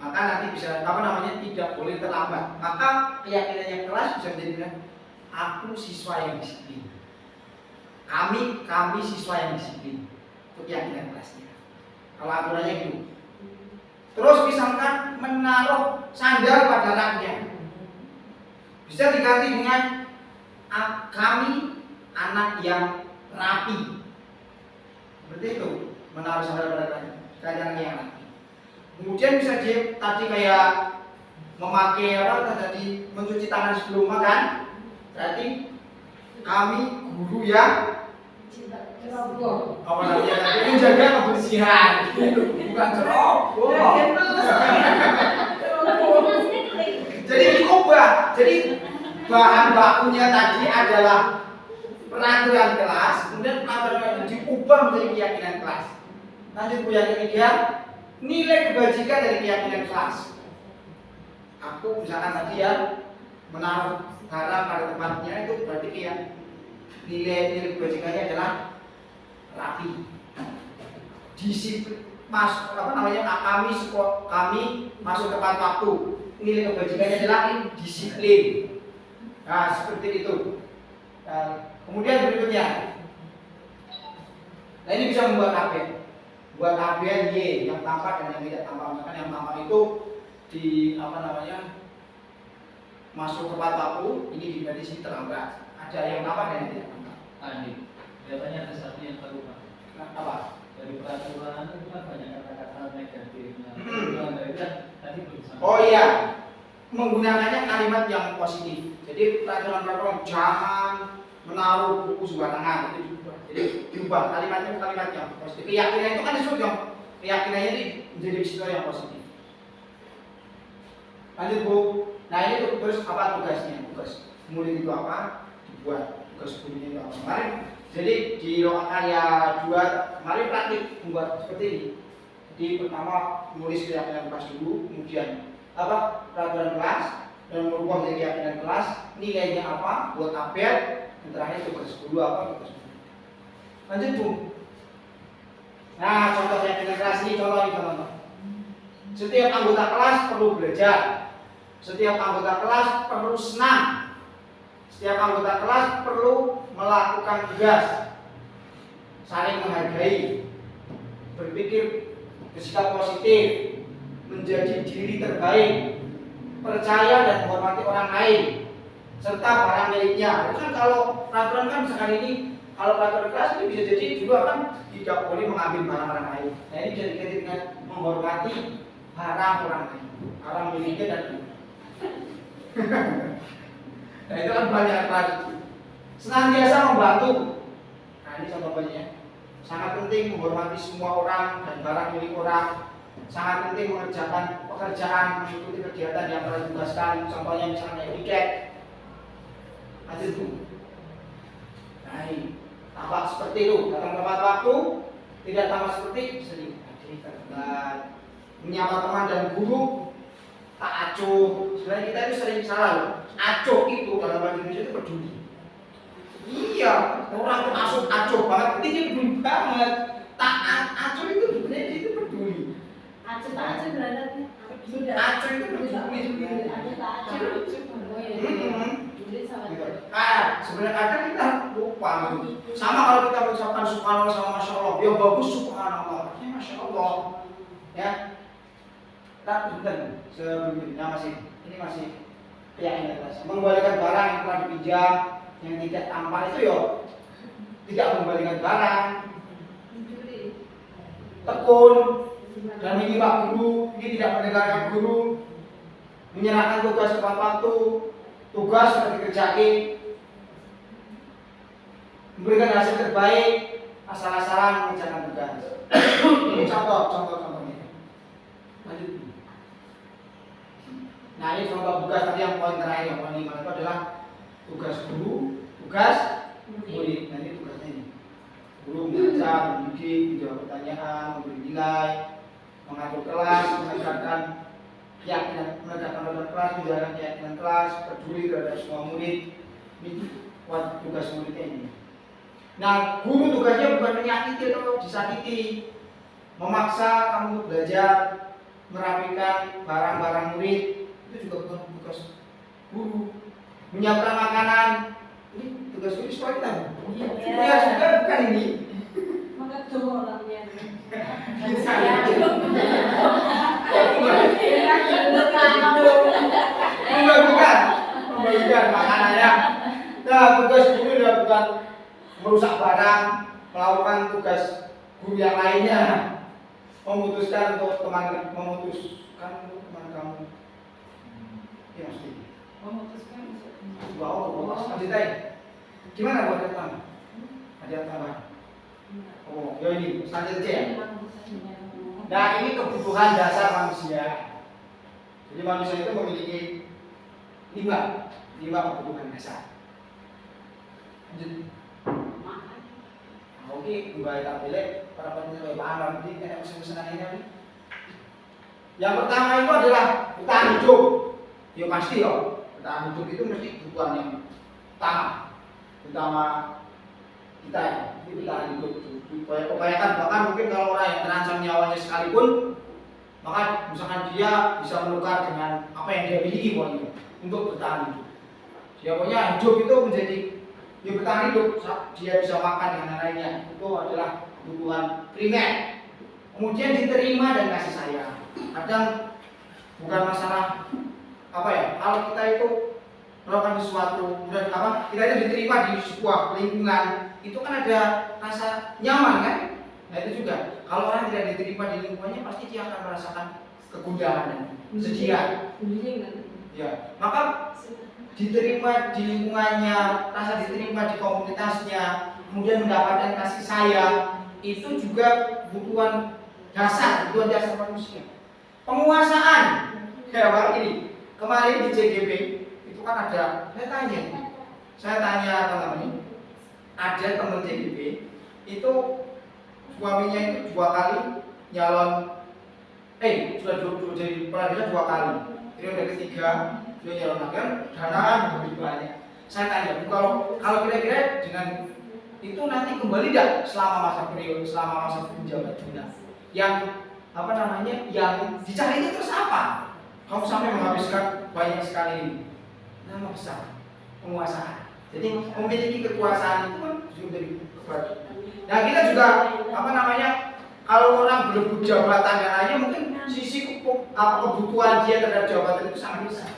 Maka nanti bisa tidak boleh terlambat. Maka keyakinannya kelas bisa menjadi aku siswa yang disiplin. Kami siswa yang disiplin. Itu keyakinan kelasnya. Kalau aturannya gitu. Terus misalkan menaruh sandal pada raknya, bisa diganti dengan kami anak yang rapi. Seperti itu, menaruh sandal pada raknya. Anak yang rapi. Kemudian bisa tadi kayak memakai tadi mencuci tangan sebelum makan. Berarti kami guru yang menjaga kebersihan, bukan ceroboh. Jadi diubah. Jadi bahan bakunya tadi adalah peraturan kelas, kemudian peraturan itu diubah menjadi keyakinan kelas. Lanjut Bu, yang ketiga, nilai kebajikan dari keyakinan kelas. Aku misalkan tadi ya menaruh barang pada tempatnya, itu berarti kayak nilai kebajikannya adalah rapi, disiplin, kami masuk tepat waktu. Nilai kebajikannya adalah disiplin. Nah, seperti itu. Kemudian berikutnya, nah ini bisa membuat tabel. Buat tabel Y yang tampak dan yang tidak tampak. Misalkan yang tampak itu di masuk tepat waktu, ini di sini terlambat. Ada yang tampak dan yang tidak tampak. Andi, biasanya ada satu yang terlupa. Nah, apa? Dari peraturan itu kan banyak kata-kata negatifnya. Dari kan tadi belum sampai. Oh iya, menggunakannya kalimat yang positif. Jadi peraturan jangan menaruh buku sembarangan, itu juga. Jadi diubah kalimatnya kalimat yang positif. Keyakinan itu kan sesuatu yang keyakinannya ini menjadi sesuatu yang positif. Lanjut Bu. Nah ini terus apa tugasnya? Tugas murid itu apa? Dibuat tugas gurunya itu apa? Kemarin jadi di loka karya 2 kemarin praktik membuat seperti ini. Jadi pertama nulis keyakinan kelas dulu, kemudian apa peraturan kelas dan merubah menjadi keyakinan kelas, nilainya apa, buat tabel, dan terakhir tugas guru apa, tugas guru. Lanjut Bu. Nah contoh keyakinan kelas ini contoh. Setiap anggota kelas perlu belajar. Setiap anggota kelas perlu senang. Setiap anggota kelas perlu melakukan tugas. Saling menghargai. Berpikir bersikap positif. Menjadi diri terbaik. Percaya dan menghormati orang lain. Serta barang miliknya. Itu kan kalau peraturan kan misalkan ini, kalau peraturan kelas ini bisa jadi juga kan tidak boleh mengambil barang orang lain. Nah ini bisa dikaitkan dengan menghormati barang orang lain. Barang miliknya dan nah itu kan banyak kelas. Senantiasa membantu. Nah ini contoh banyak. Sangat penting menghormati semua orang dan barang milik orang. Sangat penting mengerjakan pekerjaan, mengikuti kegiatan yang telah ditugaskan. Contohnya misalnya tiket. Lanjut itu. Nah ini tampak seperti itu. Datang tepat waktu, tidak tampak seperti sering. Terlambat. Menyapa teman dan guru. Tak acuh, sebenarnya kita itu sering salah loh. Acuh itu dalam bahasa Indonesia itu peduli. Iya, orang itu masuk acuh banget, dia peduli banget. Tak acuh itu sebenarnya itu peduli. Acuh tak acuh berarti Acuh itu peduli. acuh tak acuh. Oh iya. Peduli sama. Sebenarnya kadang kita lupa. Sama kalau kita mengucapkan subhanallah sama masya Allah, ya bagus subhanallah, ya masya Allah, ya. Tak benar, sebelumnya ini masih keyakinan kelas. Mengembalikan barang yang telah dipinjam yang tidak tampak itu yo tidak mengembalikan barang. Tekun dan menyimak guru, ini tidak mendengarkan guru, menyerahkan tugas tepat waktu, tugas sudah dikerjakan, memberikan hasil terbaik, asal-asalan mengerjakan tugas. Ini contohnya. Lanjut. Nah ini contoh tugas tadi yang poin terakhir, yang poin 5 itu adalah tugas guru, tugas murid. Nah ini tugasnya ini. Guru mengajar, mendidik, menjawab pertanyaan, memberi nilai, mengatur kelas, menegakkan peraturan kelas, menjalankan keyakinan kelas, peduli terhadap semua murid. Ini tugas muridnya ini. Nah guru tugasnya bukan menyakiti atau disakiti, memaksa kamu belajar, merapikan barang-barang murid. Itu juga bukan tugas guru. Menyiapkan makanan, ini tugas guru sekolah kita. Iya, sudah bukan ini. Maka tuh orangnya. Bukan makanannya. Nah, tugas guru adalah bukan merusak barang, melakukan tugas guru yang lainnya, memutuskan untuk teman kamu. Ya maksudnya. Memutuskan. Wow, lanjutin. Gimana buat datang? Ada tambah. Oh, ya ini standar C ya. Nah, ini kebutuhan dasar manusia. Jadi manusia itu memiliki 5 kebutuhan dasar. Lanjut. Oke, mulai tampilnya para penyelenggara Pak Anwar ini kayak pesen-pesenan ini. Yang pertama itu adalah bertahan hidup. Ya pasti ya, bertahan hidup itu mesti kebutuhan yang utama kita ya. Ini bertahan hidup. Upayakan bahkan mungkin kalau orang yang terancam nyawanya sekalipun, maka misalkan dia bisa menukar dengan apa yang dia miliki pokoknya untuk bertahan hidup. Dia pokoknya hidup itu menjadi ya bertahan hidup, dia bisa makan dan lainnya. Itu adalah kebutuhan primer. Kemudian diterima dan kasih sayang. Kadang bukan masalah apa ya, kalau kita itu melakukan sesuatu dan kita itu diterima di sebuah lingkungan, itu kan ada rasa nyaman kan? Nah itu juga, kalau orang tidak diterima di lingkungannya pasti dia akan merasakan kegundahan dan kesedihan. Ya, maka diterima di lingkungannya, rasa diterima di komunitasnya, kemudian mendapatkan kasih sayang, itu juga kebutuhan dasar manusia. Penguasaan, kayak Pak ini kemarin di CGP itu kan ada, saya tanya apa namanya, ada teman CGP itu suaminya itu 2 kali nyalon, sudah jadi kepala desa 2 kali, periode ketiga dia nyalon lagi, danaan lebih banyak. Saya tanya, kalau kira-kira dengan itu nanti kembali tidak selama masa penjabat yang apa namanya, yang dicari itu terus apa? Kamu sampai menghabiskan banyak sekali ini. Nama besar, penguasaan. Jadi memiliki kekuasaan itu kan sudah dari kebahagiaan. Nah kita juga apa namanya, kalau orang berebut jabatan dan lainnya mungkin sisi kebutuhan dia terhadap jabatan itu sangat besar.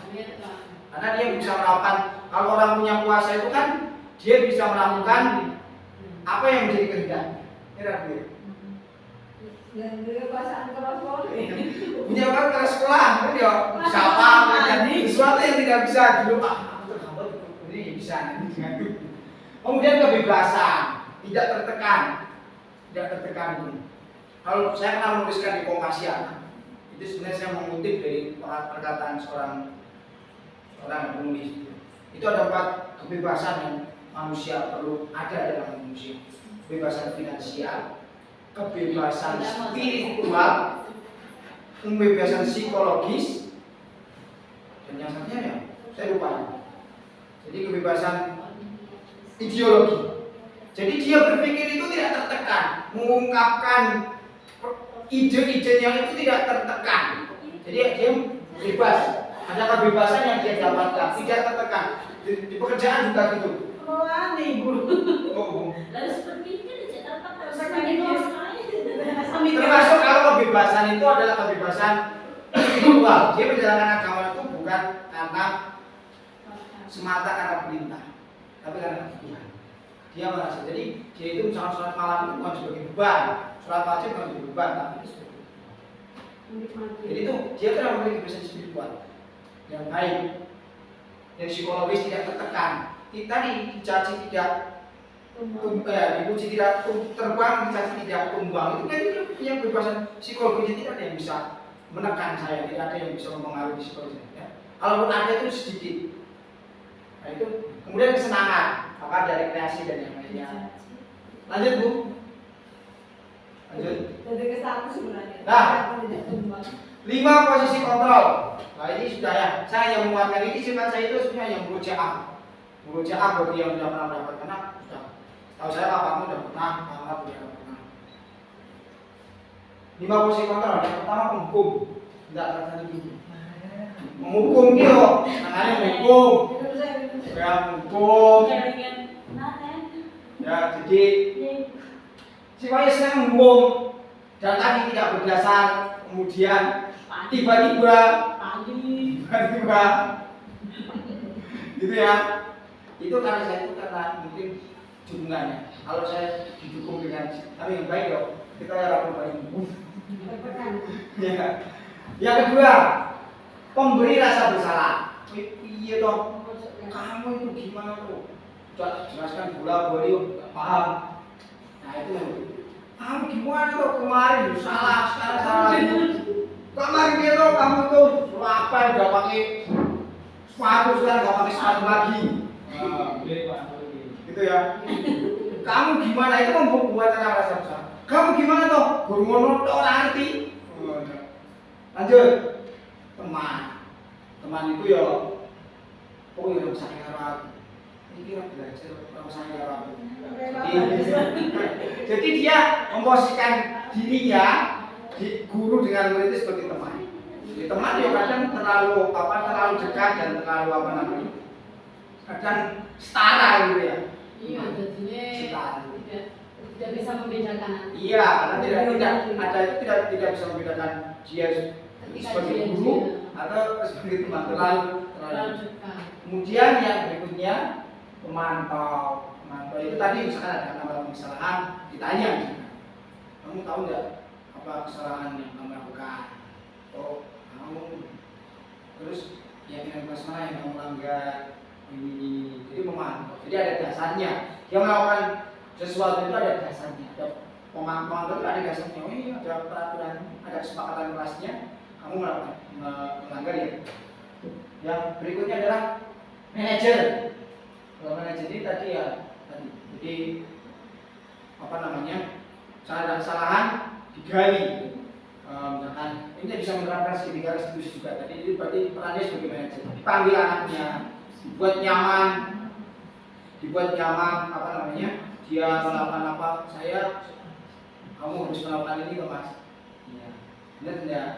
Karena dia bisa melakukan, kalau orang punya kuasa itu kan dia bisa melakukan apa yang menjadi kehendaknya. Dan kekuasaan keras punya keras sekolah, kan ya bisa apa, sesuatu yang tidak bisa dulu aku terhambat ini bisa nanti. Kemudian kebebasan, tidak tertekan itu. Kalau saya pernah menuliskan di Kompasian, itu sebenarnya saya mengutip dari perkataan seorang yang penulis. Itu ada 4 kebebasan yang manusia perlu ada dalam manusia. Kebebasan finansial, kebebasan spiritual, kebebasan psikologis, dan yang satunya ya saya lupa. Jadi kebebasan ideologi. Jadi dia berpikir itu tidak tertekan, mengungkapkan ide-idenya itu tidak tertekan. Jadi dia bebas. Ada kebebasan yang dia dapatkan, tidak tertekan. Di pekerjaan juga gitu. Lalu seperti ini tidak termasuk kalau kebebasan itu adalah kebebasan spiritual. Dia menjalankan agama itu bukan karena semata karena perintah, tapi karena kebutuhan. Dia merasa, jadi dia itu misalnya sholat malam itu bukan sebagai beban, sholat wajib bukan sebagai beban, tapi itu sebagai beban. Jadi itu dia telah memiliki kebebasan spiritual yang baik, yang psikologis tidak tertekan. Tadi dicaci tidak dipuji tidak terbang, dicaci tidak tumbang. Itu kan dia punya kebebasan psikologis, tidak ada yang bisa menekan saya, tidak ada yang bisa mempengaruhi psikologis saya. Kalaupun ada itu sedikit. Nah itu kemudian kesenangan, maka dari kreasi dan yang lainnya. Lanjut Bu. Lanjut. Jadi ke satu sebenarnya. Nah, 5 posisi kontrol. Nah ini sudah ya. Saya yang menguatkan ini sifat saya itu sebenarnya yang murojaah bagi yang sudah pernah mendapatkan anak sudah. Tahu saya bapakmu sudah pernah, anak sudah pernah. 5 posisi kontrol. Yang pertama menghukum. Tidak terjadi dulu. Menghukum dia, namanya menghukum. Ya menghukum. Ya jadi sifatnya senang menghukum dan tadi tidak berdasar, kemudian tiba-tiba gitu ya. Itu karena saya itu karena mungkin dukungannya. Kalau saya didukung dengan tapi yang baik dong, kita ya lakukan baik. Ya. Yang kedua, pemberi rasa bersalah. Iya toh, kamu itu gimana tuh? Coba jelaskan bola-boli, nggak paham. Nah itu, kamu gimana tuh kemarin salah, sekarang salah lagi. Kemarin dia tuh kamu tuh apa udah pakai sepatu, sekarang nggak pakai sepatu lagi. Gitu ya. Kamu gimana itu membuat anak rasa bersalah. Kamu gimana toh? Guru ngono tok ora ngerti. Lanjut. Teman itu ya oh ya ora sayang karo aku. Iki ora belajar ora sayang karo aku. Jadi dia memposisikan dirinya di guru dengan murid itu sebagai teman. Jadi teman ya kadang terlalu dekat dan terlalu kadang setara gitu ya. Iya, jadinya tidak bisa membedakan. Iya, karena tidak bisa membedakan dia sebagai guru atau sebagai teman terlalu dekat. Kemudian yang berikutnya pemantau itu tadi misalkan ada nama kesalahan ditanya misalkan, kamu tahu nggak apa kesalahan yang kamu lakukan? Oh kamu terus keyakinan kelas mana yang kamu langgar ini jadi pemantau. Jadi ada dasarnya dia melakukan sesuatu itu ada dasarnya, ada pemantau itu ada dasarnya. Oh iya ada peraturan, ada kesepakatan kelasnya, kamu melakukan melanggar ya. Yang berikutnya adalah manajer. Kalau manajer ini tadi ya jadi apa namanya kesalahan digali. Misalkan ini bisa menerapkan segitiga restitusi juga. Tadi itu berarti perannya sebagai manajer. Dipanggil anaknya, dibuat nyaman apa namanya? Dia melakukan apa? Kamu harus melakukan ini ke mas. Iya. Benar tidak?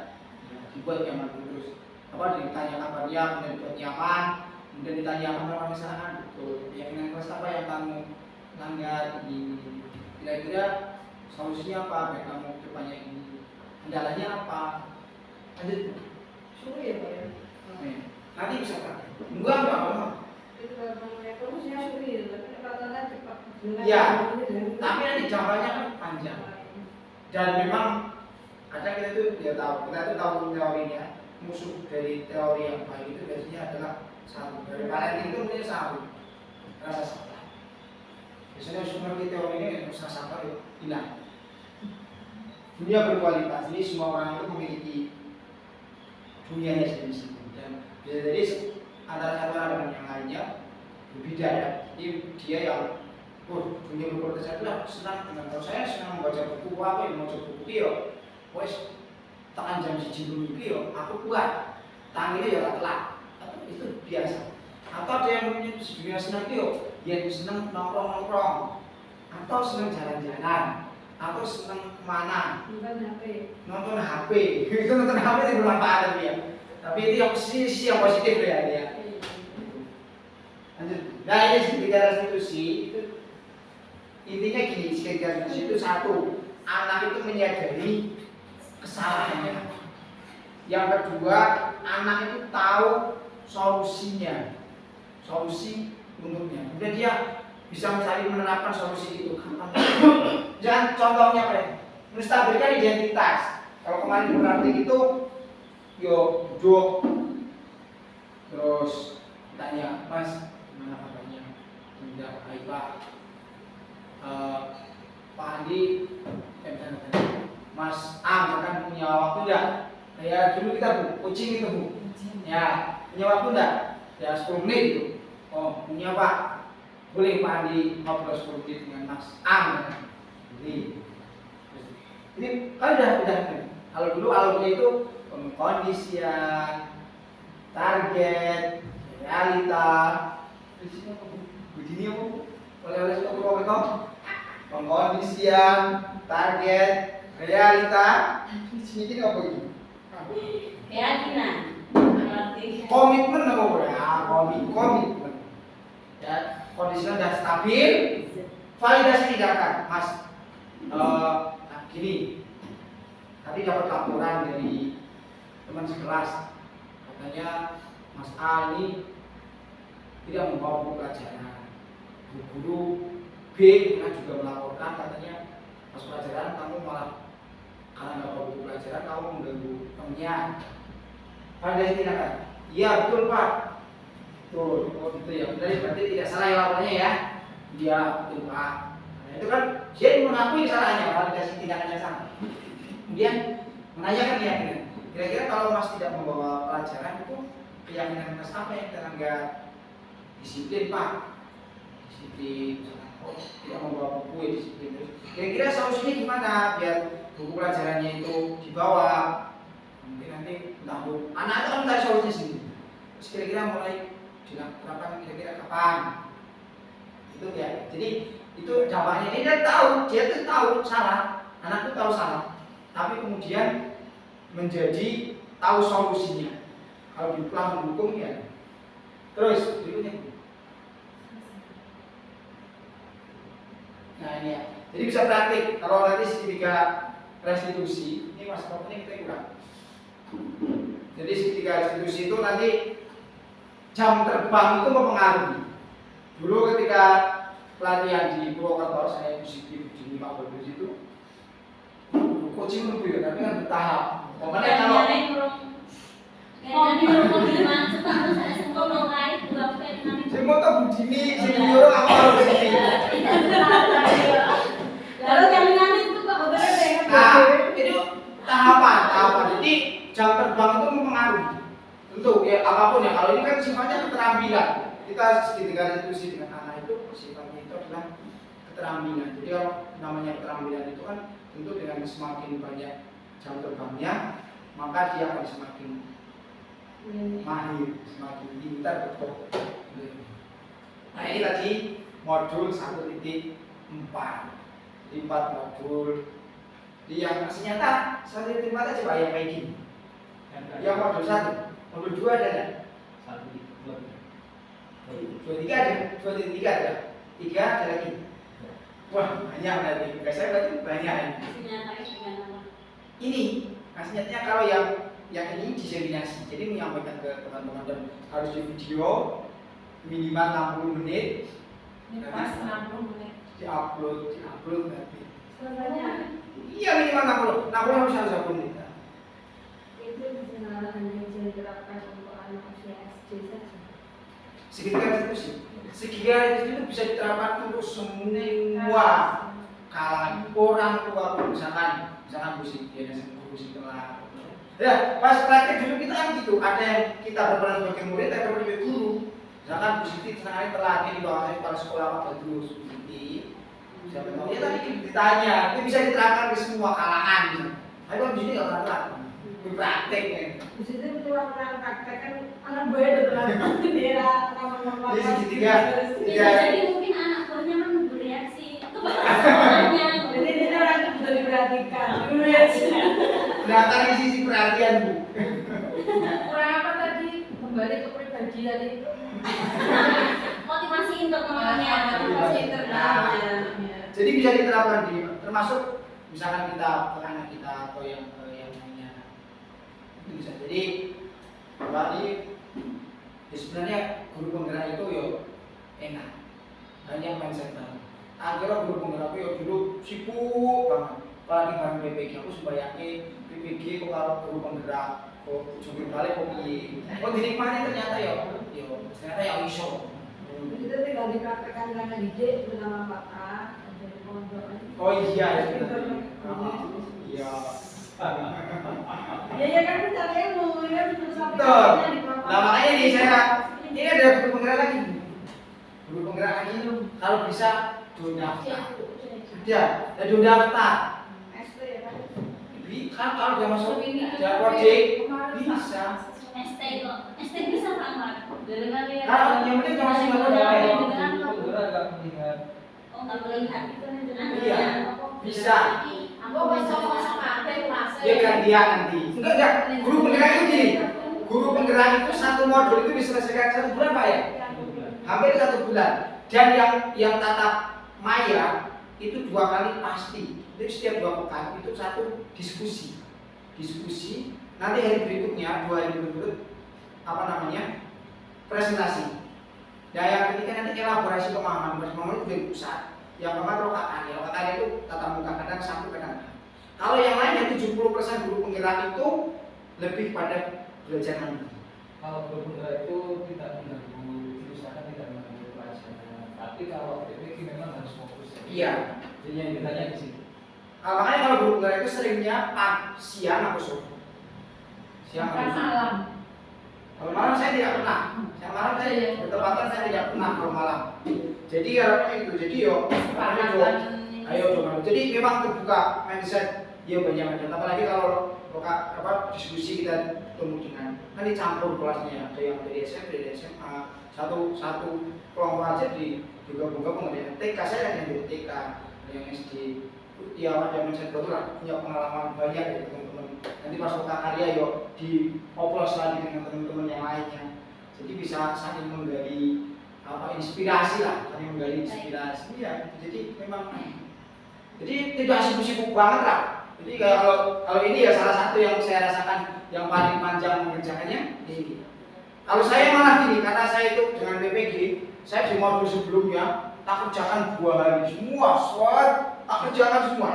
Ya, dibuat nyaman terus. Apa ditanya kabarnya, kemudian dibuat nyaman, kemudian ditanya apa melakukan kesalahan. Betul. Keyakinan kelas apa yang kamu langgar ini? Kira-kira solusinya apa? Baik kamu depannya ini. Kendalanya apa? Lanjut. Sulit ya Pak ya. Nanti bisa kan? Enggak apa-apa. Itu kalau solusinya sulit, tapi katanya cepat. Iya. Tapi nanti jawabannya kan panjang. Dan memang kadang kita tuh tahu teorinya. Musuh dari teori yang baik itu biasanya adalah satu. Dari parenting itu punya satu. Rasa salah. Biasanya seperti teori ini rasa salah itu hilang. Dunia berkualitas, ini semua orang itu memiliki dunianya sendiri-sendiri dan bisa jadi antara satu orang dengan yang lainnya berbeda ya. Jadi dia yang dunia berkualitas itu aku senang dengan kalau saya senang membaca buku apa yang mau buku itu wes tekan jam 1 dulu itu aku kuat tangannya ya telat itu biasa. Atau ada yang punya dunia senang itu dia senang nongkrong atau senang jalan-jalan atau senang kemana nonton HP itu nonton HP itu bermanfaat ya tapi itu yang sisi yang positif ya dia. Lanjut. Nah ini segitiga restitusi itu intinya gini, segitiga restitusi itu satu, anak itu menyadari kesalahannya. Yang kedua, anak itu tahu solusinya, solusi untuknya. Kemudian dia bisa mencari menerapkan solusi itu. Jangan contohnya apa ya? Menstabilkan identitas. Kalau kemarin berarti itu, yo duduk, terus tanya, Mas, gimana kabarnya? Tidak baik Pak. Pak Andi, Mas A, misalkan punya waktu enggak? Kayak dulu kita coaching itu Bu. Ya, punya waktu enggak? Ya 10 menit gitu. Oh, punya Pak. Boleh Pak Andi ngobrol 10 menit dengan Mas A. Jadi ini kan udah. Kalau dulu alurnya itu pengkondisian, target, realita. Begini apa? Oleh-oleh suka pengkondisian, target, realita. Ini apa ini? Keyakinan. Komitmen apa ya? Komitmen. Ya, kondisinya sudah stabil. Validasi tindakan, Mas. Gini. Tadi dapat laporan dari teman sekelas. Katanya Mas A ini tidak membawa buku pelajaran. Guru B juga melaporkan katanya pas pelajaran kamu malah karena nggak bawa buku pelajaran kamu mengganggu temennya. Validasi tindakan. Iya betul Pak. Betul. Oh gitu ya. Berarti tidak salah ya laporannya ya. Iya betul Pak. Nah, itu kan dia mengakui salahnya, validasi tindakannya sama. Kemudian menanyakan keyakinan. Kira-kira kalau Mas tidak membawa pelajaran itu keyakinan Mas apa yang teranggar? Disiplin Pak. disiplin, oh, tidak membawa buku ya disiplin. Terus kira-kira solusinya gimana biar buku pelajarannya itu dibawa? Mungkin nanti entah bu, anak itu kan mencari solusinya sendiri. Terus kira-kira mulai diterapkan kira-kira kapan? Itu ya. Jadi itu dampaknya dia tahu, dia tuh tahu salah, anak tuh tahu salah, tapi kemudian menjadi tahu solusinya. Kalau langsung hukum ya. Terus berikutnya. Nah ini ya. Jadi bisa praktik. Kalau nanti segitiga restitusi, ini mas ini kita kurang. Jadi segitiga restitusi itu nanti jam terbang itu mempengaruhi. Dulu ketika pelatihan di Purwokerto, saya musik di Pak Bodo itu, coaching lebih, tapi kan bertahap. Pokoknya kalau semua tuh budini, senior awal begini. Lalu kalian itu kok bener-bener Nah, itu tahapan. Jadi jam terbang itu mempengaruhi. Tentu ya apapun ya. Kalau ini kan sifatnya keterampilan. Kita ketika diskusi dengan anak itu sifatnya itu adalah keterampilan. Jadi kalau namanya keterampilan itu kan tentu dengan semakin banyak jam terbangnya, maka dia akan semakin mahir, semakin pintar betul. Nah ini tadi modul 1.4. Jadi 4 modul. Di yang ternyata 1.4 aja Pak yang kayak gini. Yang modul 1, modul 2 ada nggak? 2.3 ada, 2.3 ada, 3 ada lagi. Wah banyak berarti, enggak saya berarti banyak ini. Maksudnya kalau yang ini diseminasi, jadi menyampaikan ke teman-teman dan harus di video minimal 60 menit. Ini pas 60 menit. Diupload berarti. Sebenarnya Iya minimal 60 harus 60 menit. itu hanya bisa diterapkan untuk anak usia SD saja. Segitiga itu bisa diterapkan untuk semua kalangan orang tua pun, misalkan musik dia musik telah. Ya pas praktek dulu kita kan gitu, ada yang kita berperan sebagai murid, ada yang sebagai guru. Misalkan Bu Siti senang telah di bawah kepala sekolah Pak Badrus Bu Siti. Siapa tahu ya tadi ditanya, itu bisa diterapkan ke semua kalangan. Tapi kalau di sini nggak pernah terapkan, praktek ya. Di situ orang praktek kan anak gue udah terlalu daerah nama-nama. Jadi segitiga. Jadi mungkin anak buahnya kan bereaksi kepada semuanya. Jadi ini orang itu sudah diperhatikan. Datang di sisi perhatian Bu. Kurang apa tadi? Kembali ke pribadi tadi itu. Motivasi internalnya. Motivasi internalnya. Jadi bisa diterapkan di termasuk misalkan kita ke anak kita atau yang lainnya itu bisa. Jadi tadi sebenarnya guru penggerak itu yo enak, hanya mindset banget. Akhirnya guru penggerak itu dulu sibuk banget, apalagi bareng PPG aku sembayangnya PPG kok kalau guru penggerak kok jungkir balik kok piye, kok dinikmati ternyata yo ternyata ya iso. Itu tinggal dipraktekkan dengan didik bersama Pak. Oh iya ya iya. Ya kan kita ilmu ya bersama. Betul. Nah makanya nih saya ini ada guru penggerak lagi. Guru penggerak lagi itu kalau bisa daftar. Ya, ada daftar. SD ya kan. Kan kalau dia masuk Jakodik bisa. ST kok. ST bisa Pak. Kalau yang penting jangan masih nggak Oh nggak melihat itu Iya, bisa. Aku kosong-kosong kabeh kelas. Dia gantian nanti. Enggak. Guru penggerak itu gini. Guru penggerak itu satu modul itu diselesaikan 1 bulan Pak ya? Hampir 1 bulan. Dan yang tatap maya itu 2 kali pasti. Jadi setiap 2 pekan itu 1 diskusi. Nanti hari berikutnya 2 hari berikut presentasi. Dan yang ketiga nanti elaborasi pemahaman itu dari pusat. Yang keempat rokakan. Rokakan itu tatap muka kadang 1 kadang. Kalau yang lainnya 70% guru penggerak itu lebih pada belajar mandiri. Kalau guru penggerak itu tidak mengganggu, diusahakan tidak mengganggu pelajaran. Tapi kalau PPG memang harus fokus. Iya. Jadi yang ditanya di situ. Makanya kalau guru penggerak itu seringnya siang atau sore. Siang atau Malam. Kalau malam saya tidak pernah. Yang malam saya bertepatan saya tidak pernah kalau malam. Jadi harapannya itu. Jadi yo ayo dong. Jadi memang terbuka mindset ya banyak ada. Apalagi kalau diskusi kita ketemu dengan kan dicampur kelasnya, ada yang dari SMP, dari SMA, satu kelompok aja juga kemudian TK saya yang dari TK, yang SD, ya ada mindset baru lah, punya pengalaman banyak ya teman-teman. Nanti pas kota karya yuk dioplos lagi dengan teman-teman yang lainnya. Jadi bisa saling menggali inspirasi lah, saling menggali inspirasi ya. Jadi memang tidak sibuk-sibuk banget lah. Jadi kalau ini ya salah satu yang saya rasakan yang paling panjang mengerjakannya ini. Kalau saya malah gini, karena saya itu dengan PPG, saya di modul sebelumnya tak kerjakan 2 hari semua, tak kerjakan semua,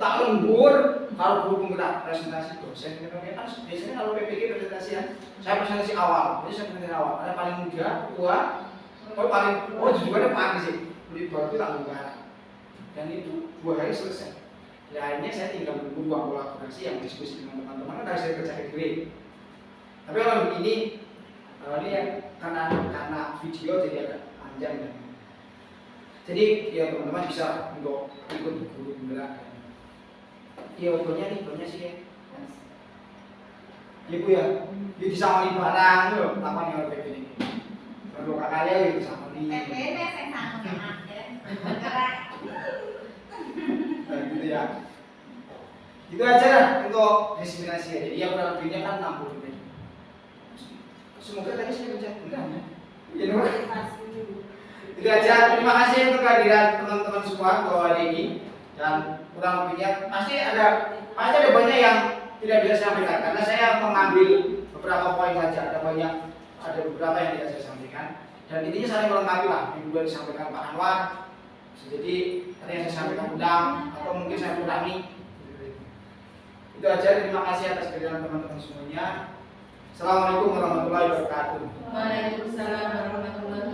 tak lembur. Kalau guru penggerak presentasi dosen, kan biasanya kalau PPG presentasi ya, saya presentasi awal, jadi saya presentasi awal. Ada paling muda, tua, juga ada pagi sih, beli baru itu tak lembur. Dan itu 2 hari selesai. Ya akhirnya saya tinggal menunggu ruang kolaborasi yang diskusi dengan teman-teman kan harus saya kerjakan sendiri. Tapi kalau begini, ini ya karena video jadi agak panjang ya. Jadi ya teman-teman bisa untuk ikut guru penggerak. Ya banyak sih ya. Ibu ya, dia disamani barang loh, apa nih orang kayak gini. Kalau kakaknya ya disamani. saya sama bergerak. Nah, gitu ya. Itu aja lah untuk diseminasi ya. Jadi yang kurang lebihnya kan 60 menit. Semoga tadi saya baca benar ya. Ya, itu aja. Terima kasih untuk kehadiran teman-teman semua bahwa hari ini dan kurang lebihnya pasti ada banyak yang tidak bisa saya sampaikan karena saya mengambil beberapa poin saja. Ada beberapa yang tidak saya sampaikan dan intinya saling melengkapi lah. Yang juga disampaikan Pak Anwar. Jadi tadi yang saya sampaikan udang atau mungkin saya ulangi. Itu aja. Terima kasih atas kehadiran teman-teman semuanya. Assalamualaikum warahmatullahi wabarakatuh. Waalaikumsalam warahmatullahi wabarakatuh.